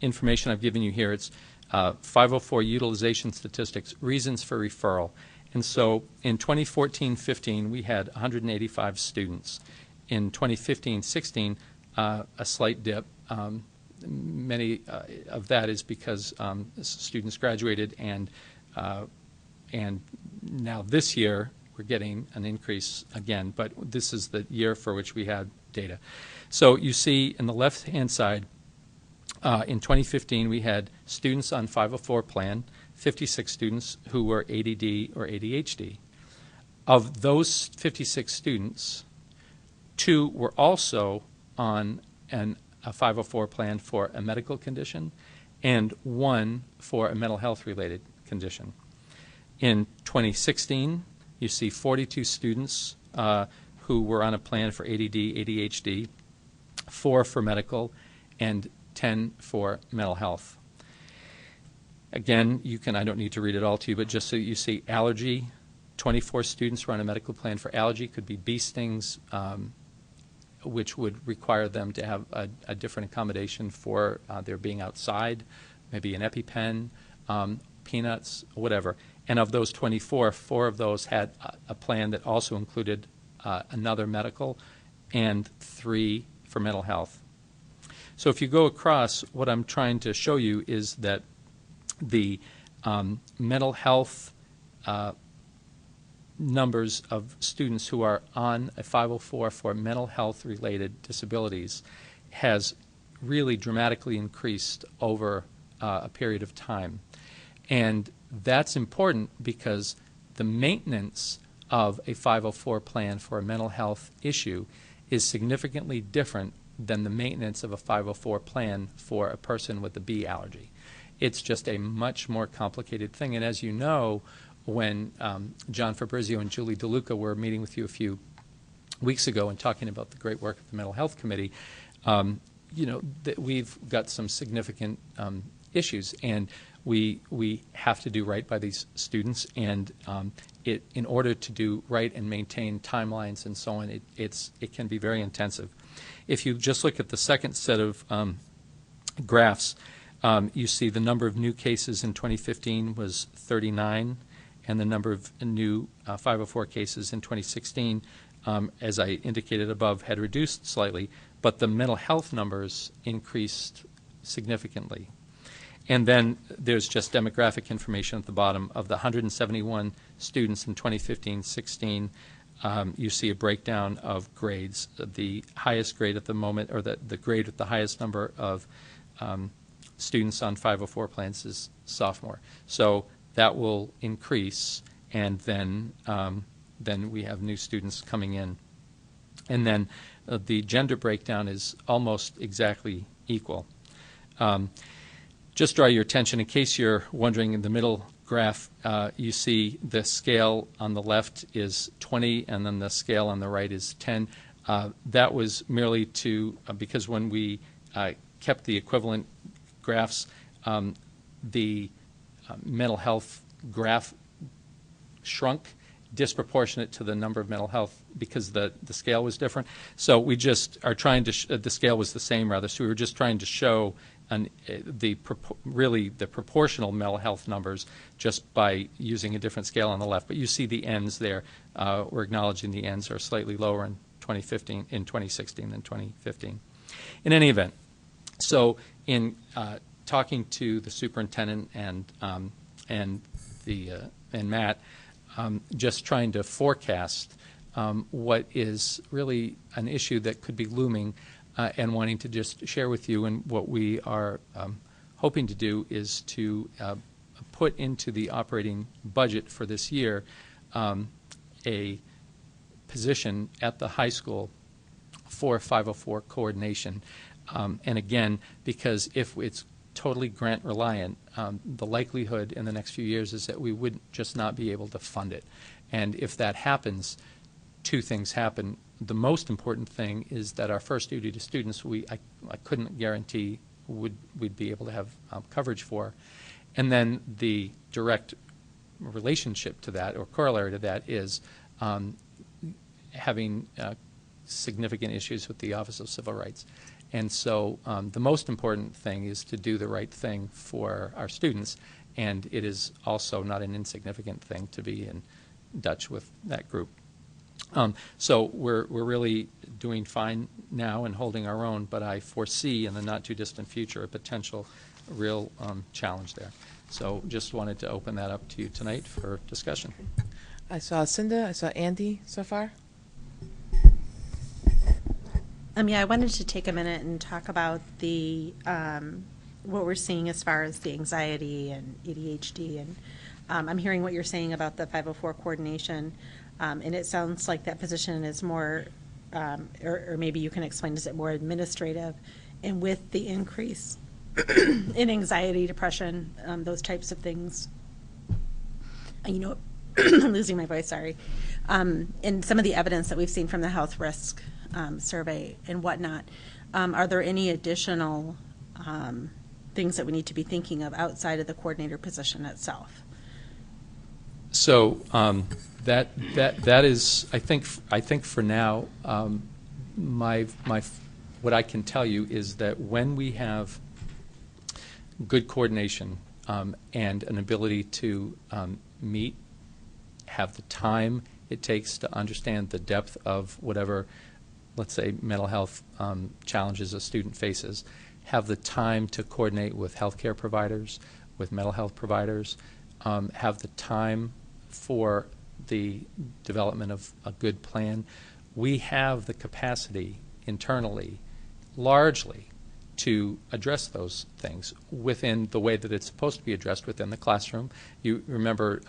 information I've given you here, it's 504 utilization statistics, reasons for referral. And so in 2014-15, we had 185 students. In 2015-16, a slight dip. Many of that is because students graduated, and now this year we're getting an increase again, but this is the year for which we had data. So you see in the left-hand side, in 2015 we had students on 504 plan, 56 students who were ADD or ADHD. Of those 56 students, 2 were also on a 504 plan for a medical condition, and 1 for a mental health related condition. In 2016, you see 42 students who were on a plan for ADD, ADHD, 4 for medical, and 10 for mental health. Again, I don't need to read it all to you, but just so you see allergy, 24 students were on a medical plan for allergy. Could be bee stings, which would require them to have a different accommodation for their being outside, maybe an EpiPen, peanuts, whatever. And of those 24, 4 of those had a plan that also included another medical, and 3 for mental health. So if you go across, what I'm trying to show you is that the mental health numbers of students who are on a 504 for mental health related disabilities has really dramatically increased over a period of time. And that's important because the maintenance of a 504 plan for a mental health issue is significantly different than the maintenance of a 504 plan for a person with a bee allergy. It's just a much more complicated thing. And as you know, when John Fabrizio and Julie DeLuca were meeting with you a few weeks ago and talking about the great work of the Mental Health Committee, that we've got some significant issues, and we have to do right by these students, and in order to do right and maintain timelines and so on, it can be very intensive. If you just look at the second set of graphs, you see the number of new cases in 2015 was 39, and the number of new 504 cases in 2016, as I indicated above, had reduced slightly, but the mental health numbers increased significantly. And then there's just demographic information at the bottom. Of the 171 students in 2015-16, you see a breakdown of grades. The highest grade at the moment, or the grade with the highest number of students on 504 plans is sophomore. So that will increase, and then we have new students coming in. And then the gender breakdown is almost exactly equal. Just draw your attention, in case you're wondering, in the middle graph, you see the scale on the left is 20, and then the scale on the right is 10. That was merely because when we kept the equivalent graphs. The mental health graph shrunk disproportionate to the number of mental health because the scale was different. So we just are trying to, the scale was the same rather, so we were just trying to show really the proportional mental health numbers just by using a different scale on the left. But you see the ends there. We're acknowledging the ends are slightly lower in 2016 than 2015. In any event, so in talking to the superintendent and Matt, just trying to forecast what is really an issue that could be looming, and wanting to just share with you. And what we are hoping to do is to put into the operating budget for this year a position at the high school for 504 coordination. And again, because if it's totally grant reliant, the likelihood in the next few years is that we would just not be able to fund it. And if that happens, two things happen. The most important thing is that our first duty to students, I couldn't guarantee we'd be able to have coverage for. And then the direct relationship to that, or corollary to that, is having significant issues with the Office of Civil Rights. And so the most important thing is to do the right thing for our students, and it is also not an insignificant thing to be in Dutch with that group. So we're really doing fine now and holding our own, but I foresee in the not too distant future a potential real challenge there. So just wanted to open that up to you tonight for discussion. I saw Cinda, I saw Andy so far. Yeah, I wanted to take a minute and talk about the what we're seeing as far as the anxiety and ADHD, and I'm hearing what you're saying about the 504 coordination, and it sounds like that position is more, or maybe you can explain, is it more administrative? And with the increase in anxiety, depression, those types of things, you know, I'm losing my voice, sorry, and some of the evidence that we've seen from the health risk survey and whatnot, are there any additional things that we need to be thinking of outside of the coordinator position itself? So that is, I think for now, what I can tell you is that when we have good coordination and an ability to meet, have the time it takes to understand the depth of whatever, let's say, mental health challenges a student faces, have the time to coordinate with healthcare providers, with mental health providers, have the time for the development of a good plan. We have the capacity internally, largely, to address those things within the way that it's supposed to be addressed within the classroom. You remember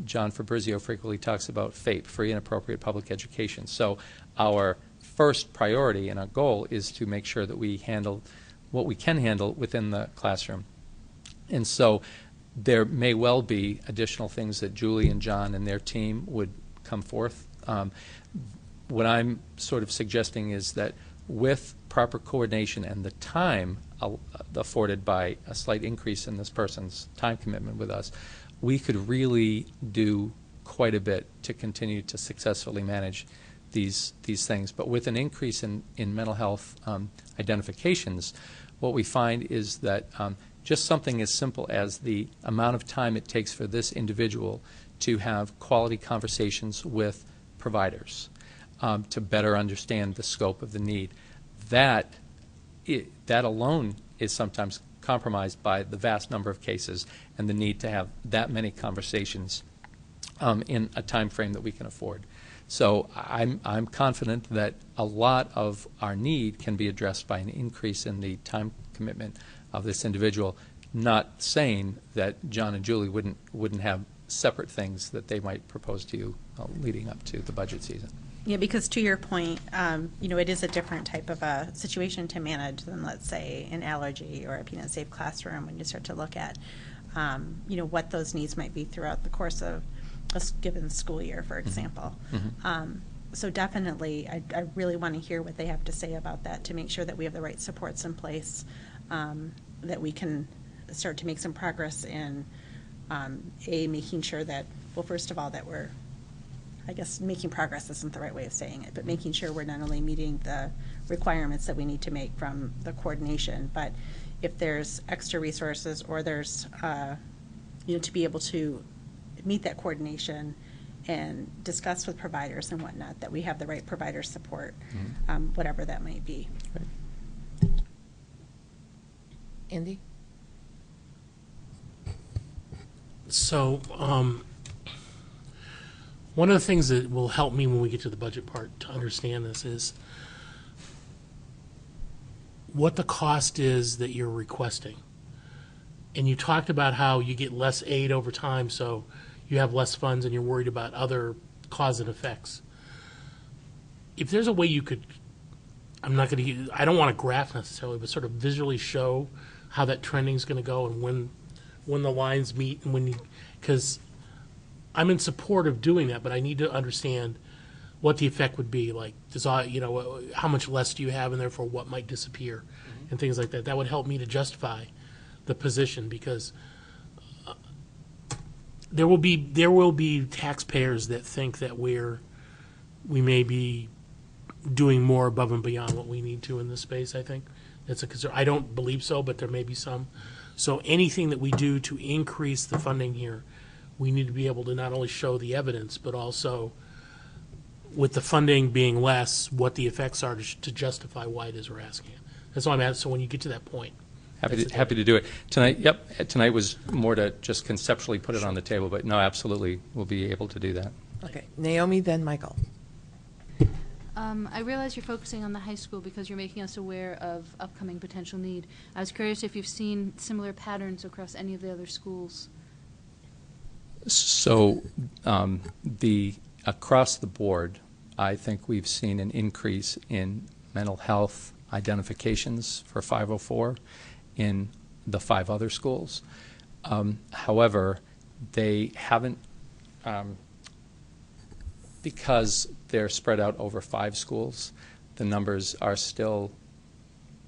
John Fabrizio frequently talks about FAPE, free and appropriate public education. So our first priority and our goal is to make sure that we handle what we can handle within the classroom. And so there may well be additional things that Julie and John and their team would come forth. What I'm sort of suggesting is that with proper coordination and the time afforded by a slight increase in this person's time commitment with us, we could really do quite a bit to continue to successfully manage these things. But with an increase in mental health identifications, what we find is that just something as simple as the amount of time it takes for this individual to have quality conversations with providers to better understand the scope of the need, that alone is sometimes compromised by the vast number of cases and the need to have that many conversations in a time frame that we can afford. So I'm confident that a lot of our need can be addressed by an increase in the time commitment of this individual, not saying that John and Julie wouldn't have separate things that they might propose to you leading up to the budget season. Yeah, because to your point, you know, it is a different type of a situation to manage than, let's say, an allergy or a peanut safe classroom when you start to look at, you know, what those needs might be throughout the course of a given school year, for example. Mm-hmm. So definitely, I really want to hear what they have to say about that to make sure that we have the right supports in place that we can start to make some progress in, making sure that, well, first of all, that we're, I guess making progress isn't the right way of saying it, but making sure we're not only meeting the requirements that we need to make from the coordination, but if there's extra resources or there's, to be able to meet that coordination and discuss with providers and whatnot, that we have the right provider support, whatever that might be. Andy? So, one of the things that will help me when we get to the budget part to understand this is what the cost is that you're requesting. And you talked about how you get less aid over time, so you have less funds and you're worried about other cause and effects. If there's a way you could, I don't want a graph necessarily, but sort of visually show how that trending is going to go and when the lines meet and because I'm in support of doing that, but I need to understand what the effect would be. Like, how much less do you have in there for what might disappear and things like that. That would help me to justify the position, because there will be taxpayers that think that we may be doing more above and beyond what we need to in this space. I think that's a concern. I don't believe so, but there may be some. So anything that we do to increase the funding here, we need to be able to not only show the evidence, but also, with the funding being less, what the effects are to justify why it is we're asking it. That's all I'm at. So when you get to that point. Happy to do it. Tonight, tonight was more to just conceptually put it on the table, but no, absolutely, we'll be able to do that. Okay. Naomi, then Michael. I realize you're focusing on the high school because you're making us aware of upcoming potential need. I was curious if you've seen similar patterns across any of the other schools. So across the board, I think we've seen an increase in mental health identifications for 504 in the 5 other schools. However, they haven't, because they're spread out over 5 schools, the numbers are still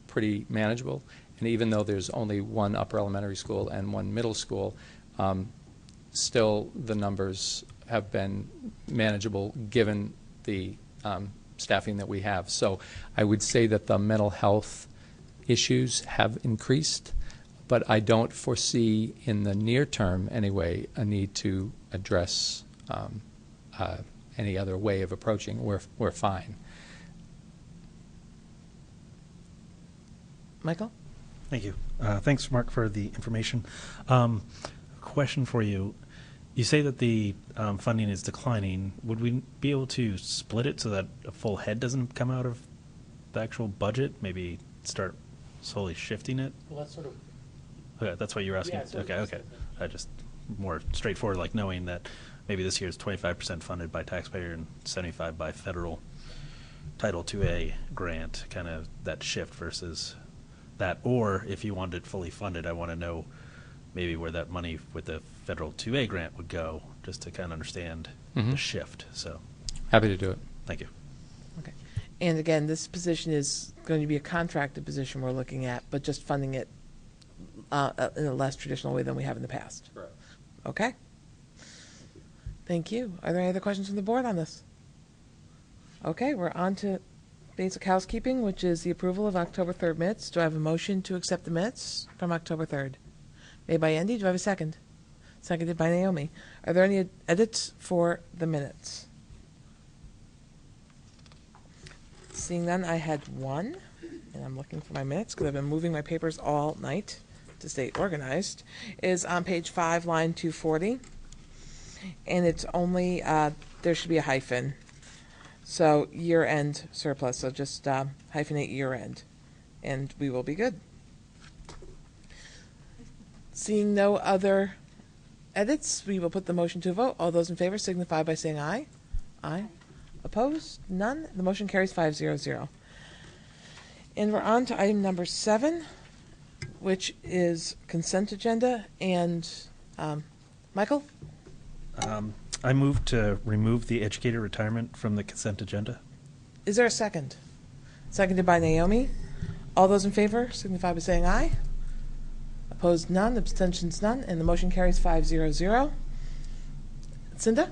pretty manageable. And even though there's only 1 upper elementary school and 1 middle school, still the numbers have been manageable given the staffing that we have. So I would say that the mental health issues have increased, but I don't foresee in the near term anyway a need to address any other way of approaching. We're fine. Michael? Thank you. Thanks, Mark, for the information. Question for you. You say that the funding is declining. Would we be able to split it so that a full head doesn't come out of the actual budget? Maybe start slowly shifting it? Well, that's sort of. Okay, that's what you were asking? Yeah, okay. I just more straightforward, like knowing that maybe this year is 25% funded by taxpayer and 75% by federal Title IIA grant, kind of that shift versus that. Or if you wanted it fully funded, I want to know maybe where that money with the federal 2A grant would go, just to kind of understand the shift. So, happy to do it. Thank you. Okay. And again, this position is going to be a contracted position we're looking at, but just funding it in a less traditional way than we have in the past. Correct. Okay. Thank you. Are there any other questions from the board on this? Okay, we're on to basic housekeeping, which is the approval of October 3rd minutes. Do I have a motion to accept the minutes from October 3rd? Made by Andy. Do I have a second? Seconded by Naomi. Are there any edits for the minutes? Seeing none, I had one, and I'm looking for my minutes because I've been moving my papers all night to stay organized, is on page 5, line 240. And it's only, there should be a hyphen. So year-end surplus, so just hyphenate year-end, and we will be good. Seeing no other edits, we will put the motion to a vote. All those in favor signify by saying aye. Aye. Opposed? None. The motion carries 5-0-0. And we're on to item number 7, which is consent agenda. And Michael? I move to remove the educator retirement from the consent agenda. Is there a second? Seconded by Naomi. All those in favor signify by saying aye. Opposed, none. Abstentions, none. And the motion carries 5-0-0. Cinda?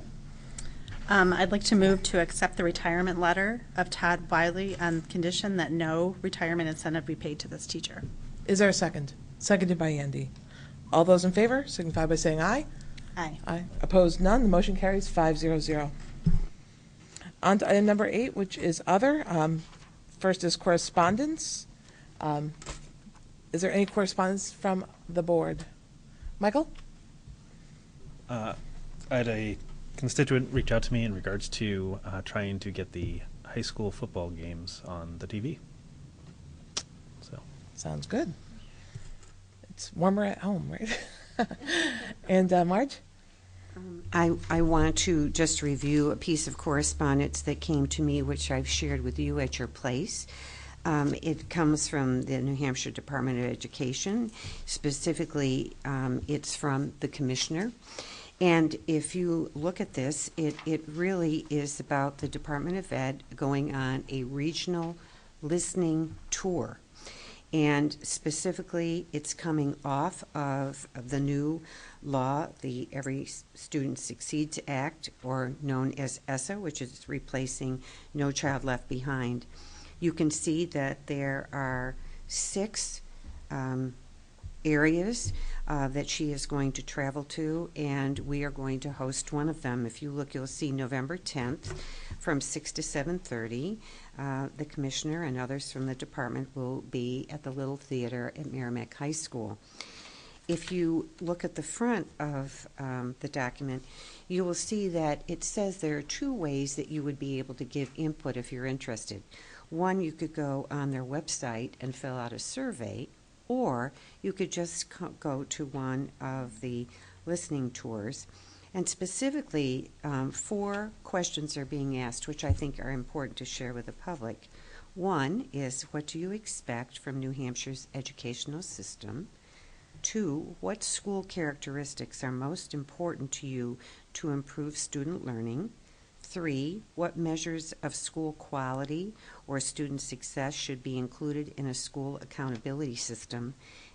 I'd like to move to accept the retirement letter of Todd Wiley on condition that no retirement incentive be paid to this teacher. Is there a second? Seconded by Andy. All those in favor signify by saying aye. Aye. Aye. Opposed, none. The motion carries 5-0-0. On to item number 8, which is other. First is correspondence. Is there any correspondence from the board? Michael? I had a constituent reach out to me in regards to trying to get the high school football games on the TV. So, Sounds good. It's warmer at home, right? And Marge? I want to just review a piece of correspondence that came to me, which I've shared with you at your place. It comes from the New Hampshire Department of Education. Specifically, it's from the commissioner. And if you look at this, it really is about the Department of Ed going on a regional listening tour. And specifically, it's coming off of the new law, the Every Student Succeeds Act, or known as ESSA, which is replacing No Child Left Behind. You can see that there are 6 areas that she is going to travel to, and we are going to host one of them. If you look, you'll see November 10th from 6 to 7:30. The commissioner and others from the department will be at the Little Theater at Merrimack High School. If you look at the front of the document, you will see that it says there are 2 ways that you would be able to give input if you're interested. One, you could go on their website and fill out a survey, or you could just go to one of the listening tours. And specifically, 4 questions are being asked, which I think are important to share with the public. One is, what do you expect from New Hampshire's educational system? 2, what school characteristics are most important to you to improve student learning? 3, what measures of school quality or student success should be included in a school accountability system?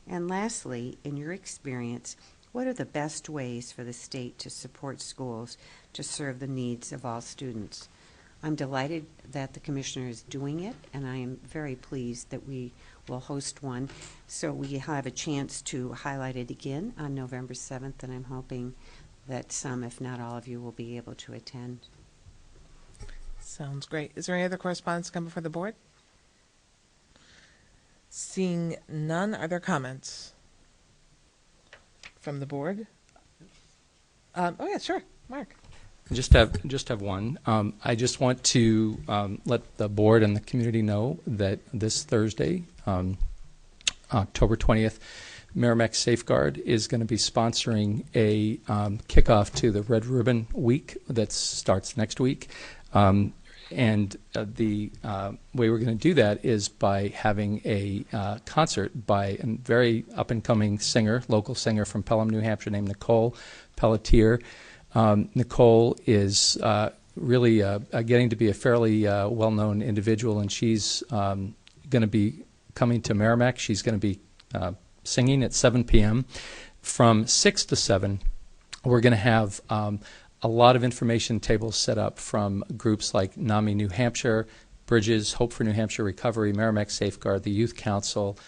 And lastly, in your experience, what are the best ways for the state to support schools to serve the needs of all students? I'm delighted that the commissioner is doing it, and I am very pleased that we will host one. So we have a chance to highlight it again on November 7th, and I'm hoping that some, if not all of you, will be able to attend. Sounds great. Is there any other correspondence coming before the board? Seeing none, are there comments from the board? Oh yeah, sure, Mark. Just have one. I just want to let the board and the community know that this Thursday, October 20th, Merrimack Safeguard is going to be sponsoring a kickoff to the Red Ribbon Week that starts next week. And the way we're going to do that is by having a concert by a very up-and-coming singer, local singer from Pelham, New Hampshire, named Nicole Pelletier. Nicole is really getting to be a fairly well-known individual, and she's going to be coming to Merrimack. She's going to be singing at 7 p.m. From 6 to 7, we're going to have a lot of information tables set up from groups like NAMI New Hampshire, Bridges, Hope for New Hampshire Recovery, Merrimack Safeguard, the Youth Council,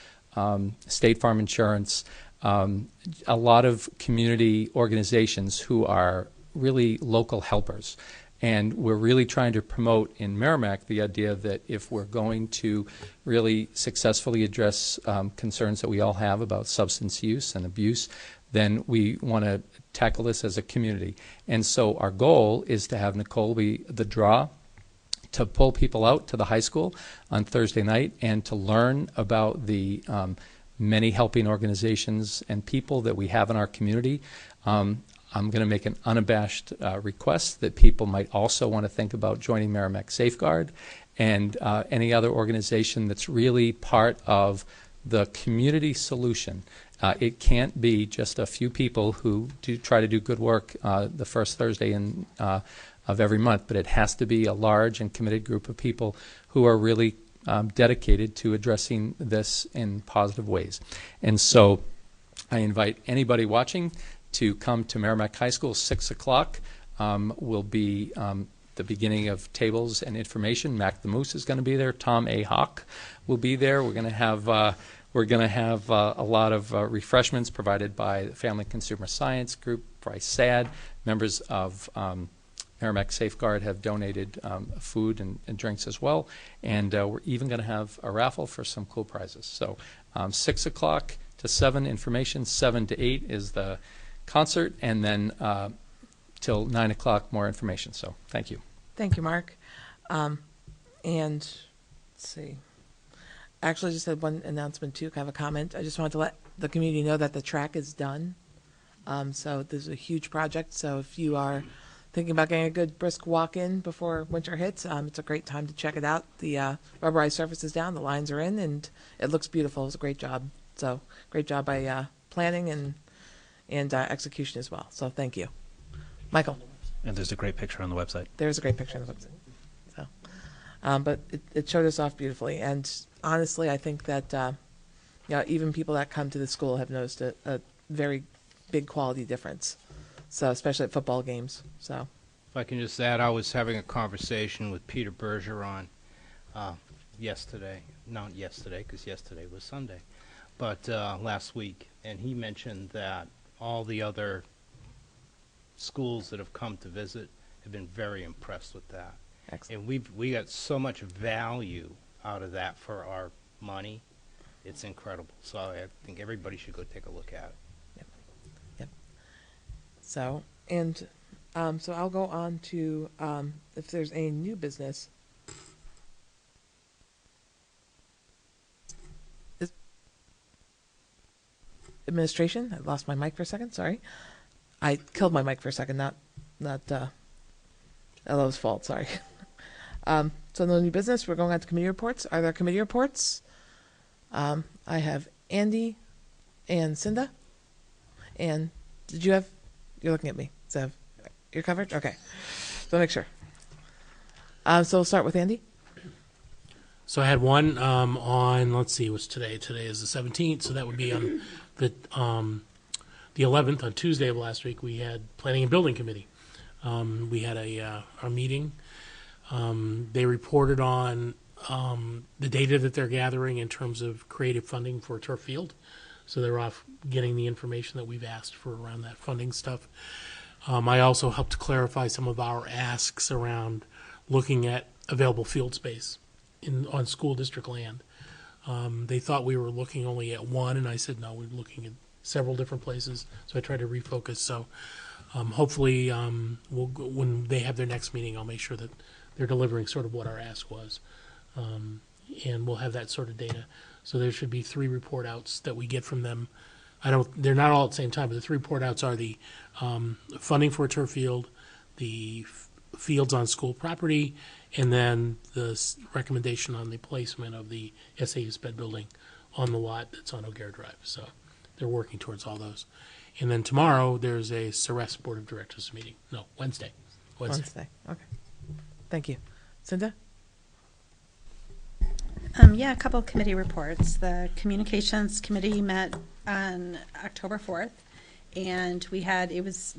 State Farm Insurance, a lot of community organizations who are really local helpers. And we're really trying to promote in Merrimack the idea that if we're going to really successfully address concerns that we all have about substance use and abuse, then we want to tackle this as a community. And so our goal is to have Nicole be the draw to pull people out to the high school on Thursday night and to learn about the many helping organizations and people that we have in our community. I'm going to make an unabashed request that people might also want to think about joining Merrimack Safeguard and any other organization that's really part of the community solution. It can't be just a few people who do try to do good work the first Thursday of every month, but it has to be a large and committed group of people who are really dedicated to addressing this in positive ways. And so I invite anybody watching to come to Merrimack High School. 6 o'clock will be the beginning of tables and information. Mac the Moose is going to be there. Tom A. Hawk will be there. We're going to have a lot of refreshments provided by the Family Consumer Science Group, Bryce SAD. Members of Merrimack Safeguard have donated food and drinks as well. And we're even going to have a raffle for some cool prizes. So 6 o'clock to 7, information. 7 to 8 is the concert. And then till 9 o'clock, more information. So thank you. Thank you, Mark. And let's see. Actually, I just had one announcement too. Kind of a comment. I just wanted to let the community know that the track is done. So this is a huge project. So if you are thinking about getting a good brisk walk in before winter hits, it's a great time to check it out. The rubberized surface is down, the lines are in, and it looks beautiful. It was a great job. So great job by planning and execution as well. So thank you, Michael. And there's a great picture on the website. There's a great picture on the website. So, but it showed us off beautifully. And honestly, I think that even people that come to the school have noticed a very big quality difference. So especially at football games. So, If I can just add, I was having a conversation with Peter Bergeron yesterday. Not yesterday, because yesterday was Sunday, but last week. And he mentioned that all the other schools that have come to visit have been very impressed with that. excellent. And we got so much value out of that for our money. It's incredible. So I think everybody should go take a look at it. So, and so I'll go on to if there's any new business. Administration. I lost my mic for a second. Sorry, I killed my mic for a second. Not Ella's fault. Sorry. So no new business. We're going on to committee reports. Are there committee reports? I have Andy and Cinda. And did you have? You're looking at me. So you're covered? Okay. So make sure. So we'll start with Andy. So I had one on, let's see, what's today? Today is the 17th, so that would be on the 11th, on Tuesday of last week. We had Planning and Building Committee. We had our meeting. They reported on the data that they're gathering in terms of creative funding for turf field. So they're off getting the information that we've asked for around that funding stuff. I also helped clarify some of our asks around looking at available field space on school district land. They thought we were looking only at one, and I said, no, we're looking at several different places. So I tried to refocus. So hopefully when they have their next meeting, I'll make sure that they're delivering sort of what our ask was. And we'll have that sort of data. So there should be 3 report outs that we get from them. They're not all at the same time, but the 3 report outs are the funding for a turf field, the fields on school property, and then the recommendation on the placement of the SAU sped building on the lot that's on O'Gara Drive. So they're working towards all those. And then tomorrow there's a CERES Board of Directors meeting. No, Wednesday. Okay. Thank you. Cinda? Yeah, a couple of committee reports. The Communications Committee met on October 4th, and it was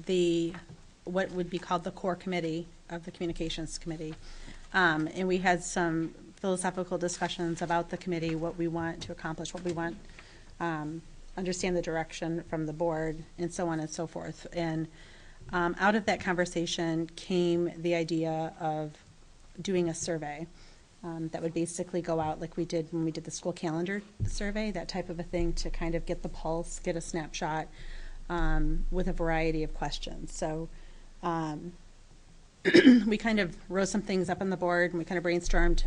what would be called the core committee of the Communications Committee. And we had some philosophical discussions about the committee, what we want to accomplish, what we want, understand the direction from the board, and so on and so forth. And out of that conversation came the idea of doing a survey. That would basically go out like we did when we did the school calendar survey, that type of a thing, to kind of get the pulse, get a snapshot with a variety of questions. So we kind of wrote some things up on the board and we kind of brainstormed.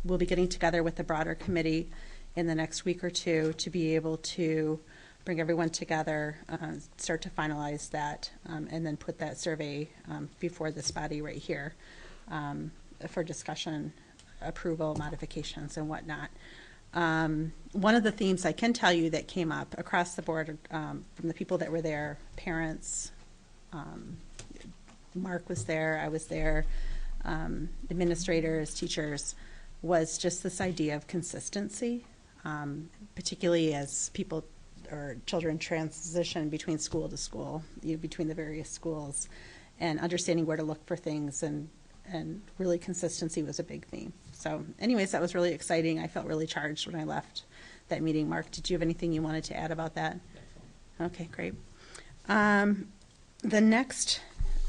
We'll be getting together with the broader committee in the next week or two to be able to bring everyone together, start to finalize that, and then put that survey before this body right here for discussion, approval, modifications, and whatnot. One of the themes I can tell you that came up across the board from the people that were there, parents, Mark was there, I was there, administrators, teachers, was just this idea of consistency, particularly as people or children transition between school to school, between the various schools, and understanding where to look for things, and really consistency was a big theme. So anyways, that was really exciting. I felt really charged when I left that meeting. Mark, did you have anything you wanted to add about that? Okay, great. The next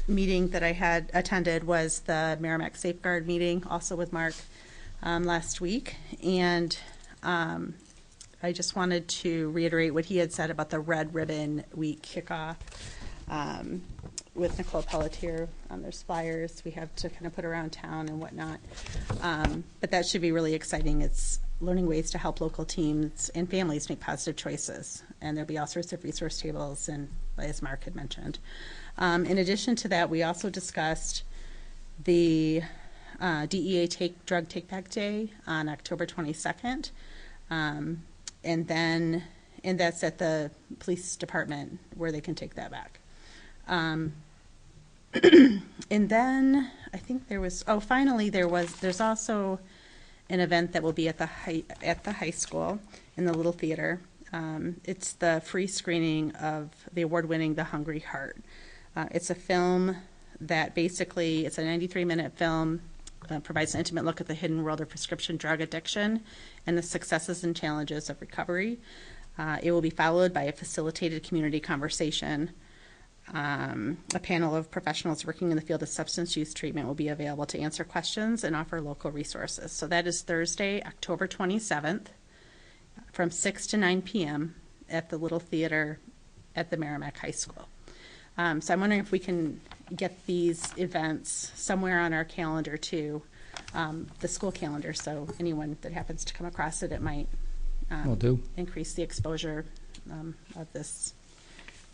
meeting that I had attended was the Merrimack Safeguard meeting, also with Mark, last week. And I just wanted to reiterate what he had said about the Red Ribbon Week kickoff with Nicole Pelletier. There's flyers we have to kind of put around town and whatnot. But that should be really exciting. It's learning ways to help local teams and families make positive choices. And there'll be all sorts of resource tables, and as Mark had mentioned. In addition to that, we also discussed the DEA Drug Take Back Day on October 22nd. And that's at the police department where they can take that back. And then I think there's also an event that will be at the high school in the Little Theater. It's the free screening of the award-winning The Hungry Heart. It's a film that basically, it's a 93-minute film, provides an intimate look at the hidden world of prescription drug addiction and the successes and challenges of recovery. It will be followed by a facilitated community conversation. A panel of professionals working in the field of substance use treatment will be available to answer questions and offer local resources. So that is Thursday, October 27th, from 6 to 9 p.m. at the Little Theater at the Merrimack High School. So I'm wondering if we can get these events somewhere on our calendar too, the school calendar, so anyone that happens to come across it, it might increase the exposure of this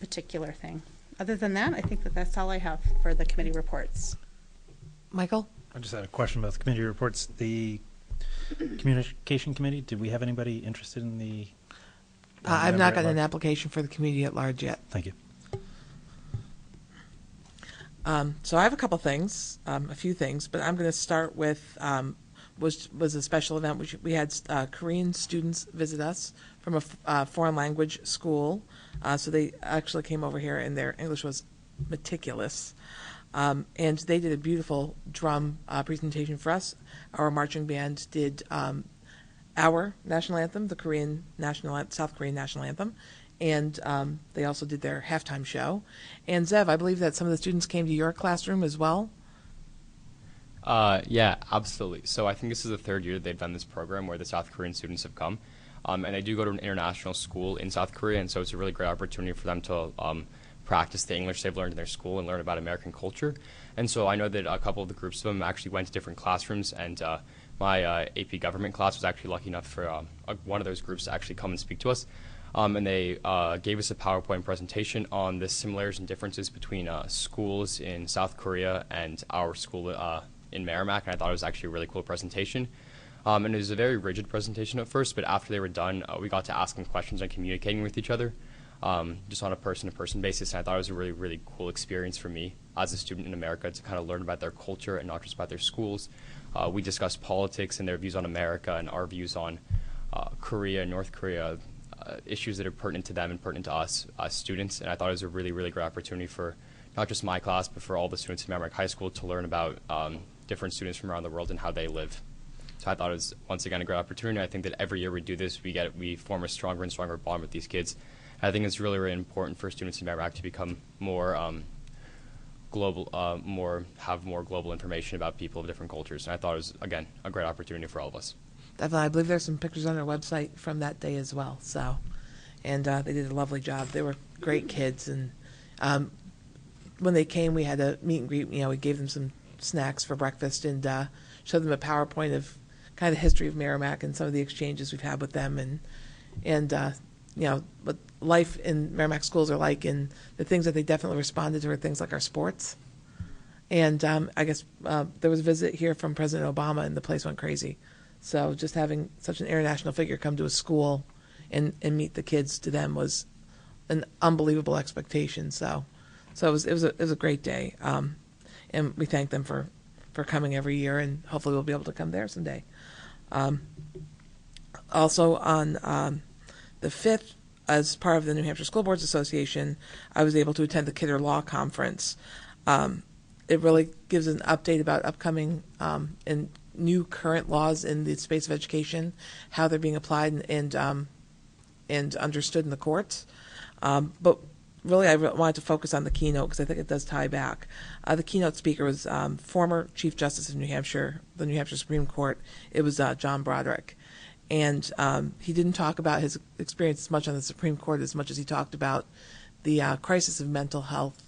particular thing. Other than that, I think that's all I have for the committee reports. Michael? I just had a question about the committee reports. The communication committee, did we have anybody interested in the? I've not gotten an application for the community at large yet. Thank you. So I have a couple things, a few things, but I'm going to start with was a special event which we had Korean students visit us from a foreign language school. So they actually came over here, and their English was meticulous. And they did a beautiful drum presentation for us. Our marching band did our national anthem, the South Korean national anthem, and they also did their halftime show. And Zev, I believe that some of the students came to your classroom as well. Yeah, absolutely. So I think this is the third year they've done this program where the South Korean students have come. And I do go to an international school in South Korea, and so it's a really great opportunity for them to practice the English they've learned in their school and learn about American culture. And so I know that a couple of the groups of them actually went to different classrooms, and my AP government class was actually lucky enough for one of those groups to actually come and speak to us. And they gave us a PowerPoint presentation on the similarities and differences between schools in South Korea and our school in Merrimack, and I thought it was actually a really cool presentation. And it was a very rigid presentation at first, but after they were done, we got to ask them questions and communicating with each other, just on a person-to-person basis, and I thought it was a really, really cool experience for me as a student in America to kind of learn about their culture and not just about their schools. We discussed politics and their views on America and our views on Korea and North Korea, issues that are pertinent to them and pertinent to us as students, and I thought it was a really, really great opportunity for not just my class, but for all the students in Merrimack High School to learn about different students from around the world and how they live. So I thought it was, once again, a great opportunity. I think that every year we do this, we form a stronger and stronger bond with these kids. And I think it's really, really important for students in Merrimack to become more global, have more global information about people of different cultures. And I thought it was, again, a great opportunity for all of us. Definitely. I believe there's some pictures on our website from that day as well. So, and they did a lovely job. They were great kids. And when they came, we had a meet and greet. We gave them some snacks for breakfast and showed them a PowerPoint of kind of the history of Merrimack and some of the exchanges we've had with them, and what life in Merrimack schools are like, and the things that they definitely responded to are things like our sports. And I guess there was a visit here from President Obama, and the place went crazy. So just having such an international figure come to a school and meet the kids, to them was an unbelievable expectation. So it was a great day, and we thank them for coming every year, and hopefully we'll be able to come there someday. Also on the 5th, as part of the New Hampshire School Boards Association, I was able to attend the Kidder Law Conference. It really gives an update about upcoming and new current laws in the space of education, how they're being applied and understood in the courts. But really, I wanted to focus on the keynote because I think it does tie back. The keynote speaker was former Chief Justice of New Hampshire, the New Hampshire Supreme Court. It was John Broderick. And he didn't talk about his experience as much on the Supreme Court as much as he talked about the crisis of mental health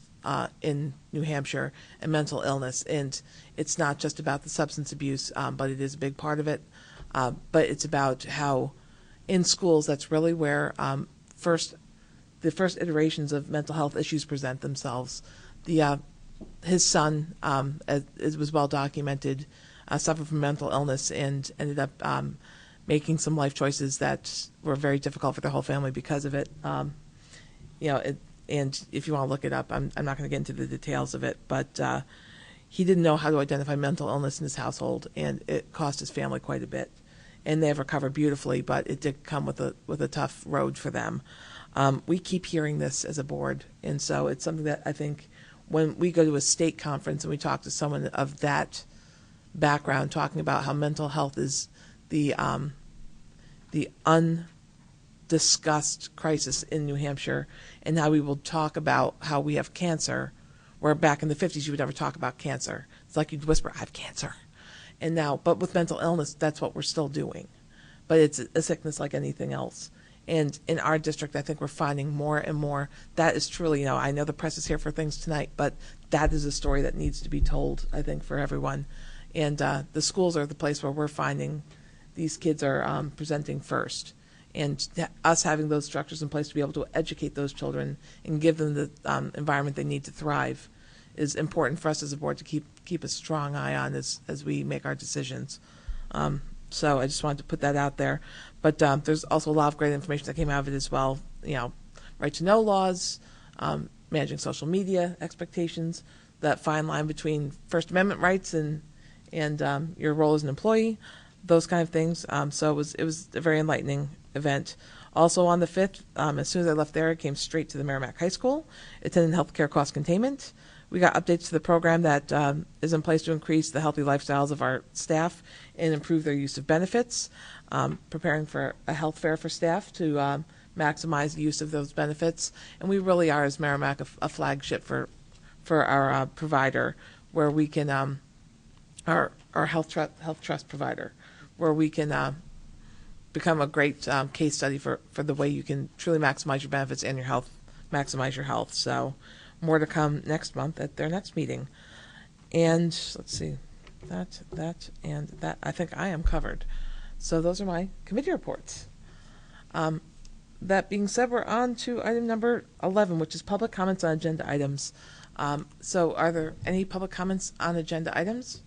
in New Hampshire and mental illness. And it's not just about the substance abuse, but it is a big part of it. But it's about how in schools, that's really where the first iterations of mental health issues present themselves. His son, as it was well documented, suffered from mental illness and ended up making some life choices that were very difficult for the whole family because of it. And if you want to look it up, I'm not going to get into the details of it, but he didn't know how to identify mental illness in his household, and it cost his family quite a bit. And they have recovered beautifully, but it did come with a tough road for them. We keep hearing this as a board, and so it's something that I think when we go to a state conference and we talk to someone of that background, talking about how mental health is the undiscussed crisis in New Hampshire, and how we will talk about how we have cancer, where back in the 50s you would never talk about cancer. It's like you'd whisper, I have cancer. And now, but with mental illness, that's what we're still doing. But it's a sickness like anything else. And in our district, I think we're finding more and more that is truly, I know the press is here for things tonight, but that is a story that needs to be told, I think, for everyone. And the schools are the place where we're finding these kids are presenting first. And us having those structures in place to be able to educate those children and give them the environment they need to thrive is important for us as a board to keep a strong eye on as we make our decisions. So I just wanted to put that out there. But there's also a lot of great information that came out of it as well. Right to know laws, managing social media expectations, that fine line between First Amendment rights and your role as an employee, those kind of things. So it was a very enlightening event. Also on the 5th, as soon as I left there, I came straight to the Merrimack High School, attended healthcare cost containment. We got updates to the program that is in place to increase the healthy lifestyles of our staff and improve their use of benefits, preparing for a health fair for staff to maximize the use of those benefits. And we really are, as Merrimack, a flagship for our provider, where we can, our health trust provider, where we can become a great case study for the way you can truly maximize your benefits and your health, maximize your health. So more to come next month at their next meeting. And let's see, that, and that, I think I am covered. So those are my committee reports. That being said, we're on to item number 11, which is public comments on agenda items. So are there any public comments on agenda items?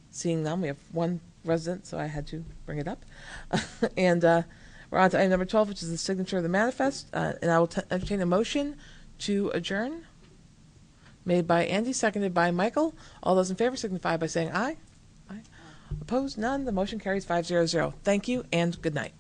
Seeing none, we have one resident, so I had to bring it up. And we're on to item number 12, which is the signature of the manifest. And I will entertain a motion to adjourn. Made by Andy, seconded by Michael. All those in favor signify by saying aye. Aye. Opposed? None. The motion carries 5-0-0. Thank you and good night.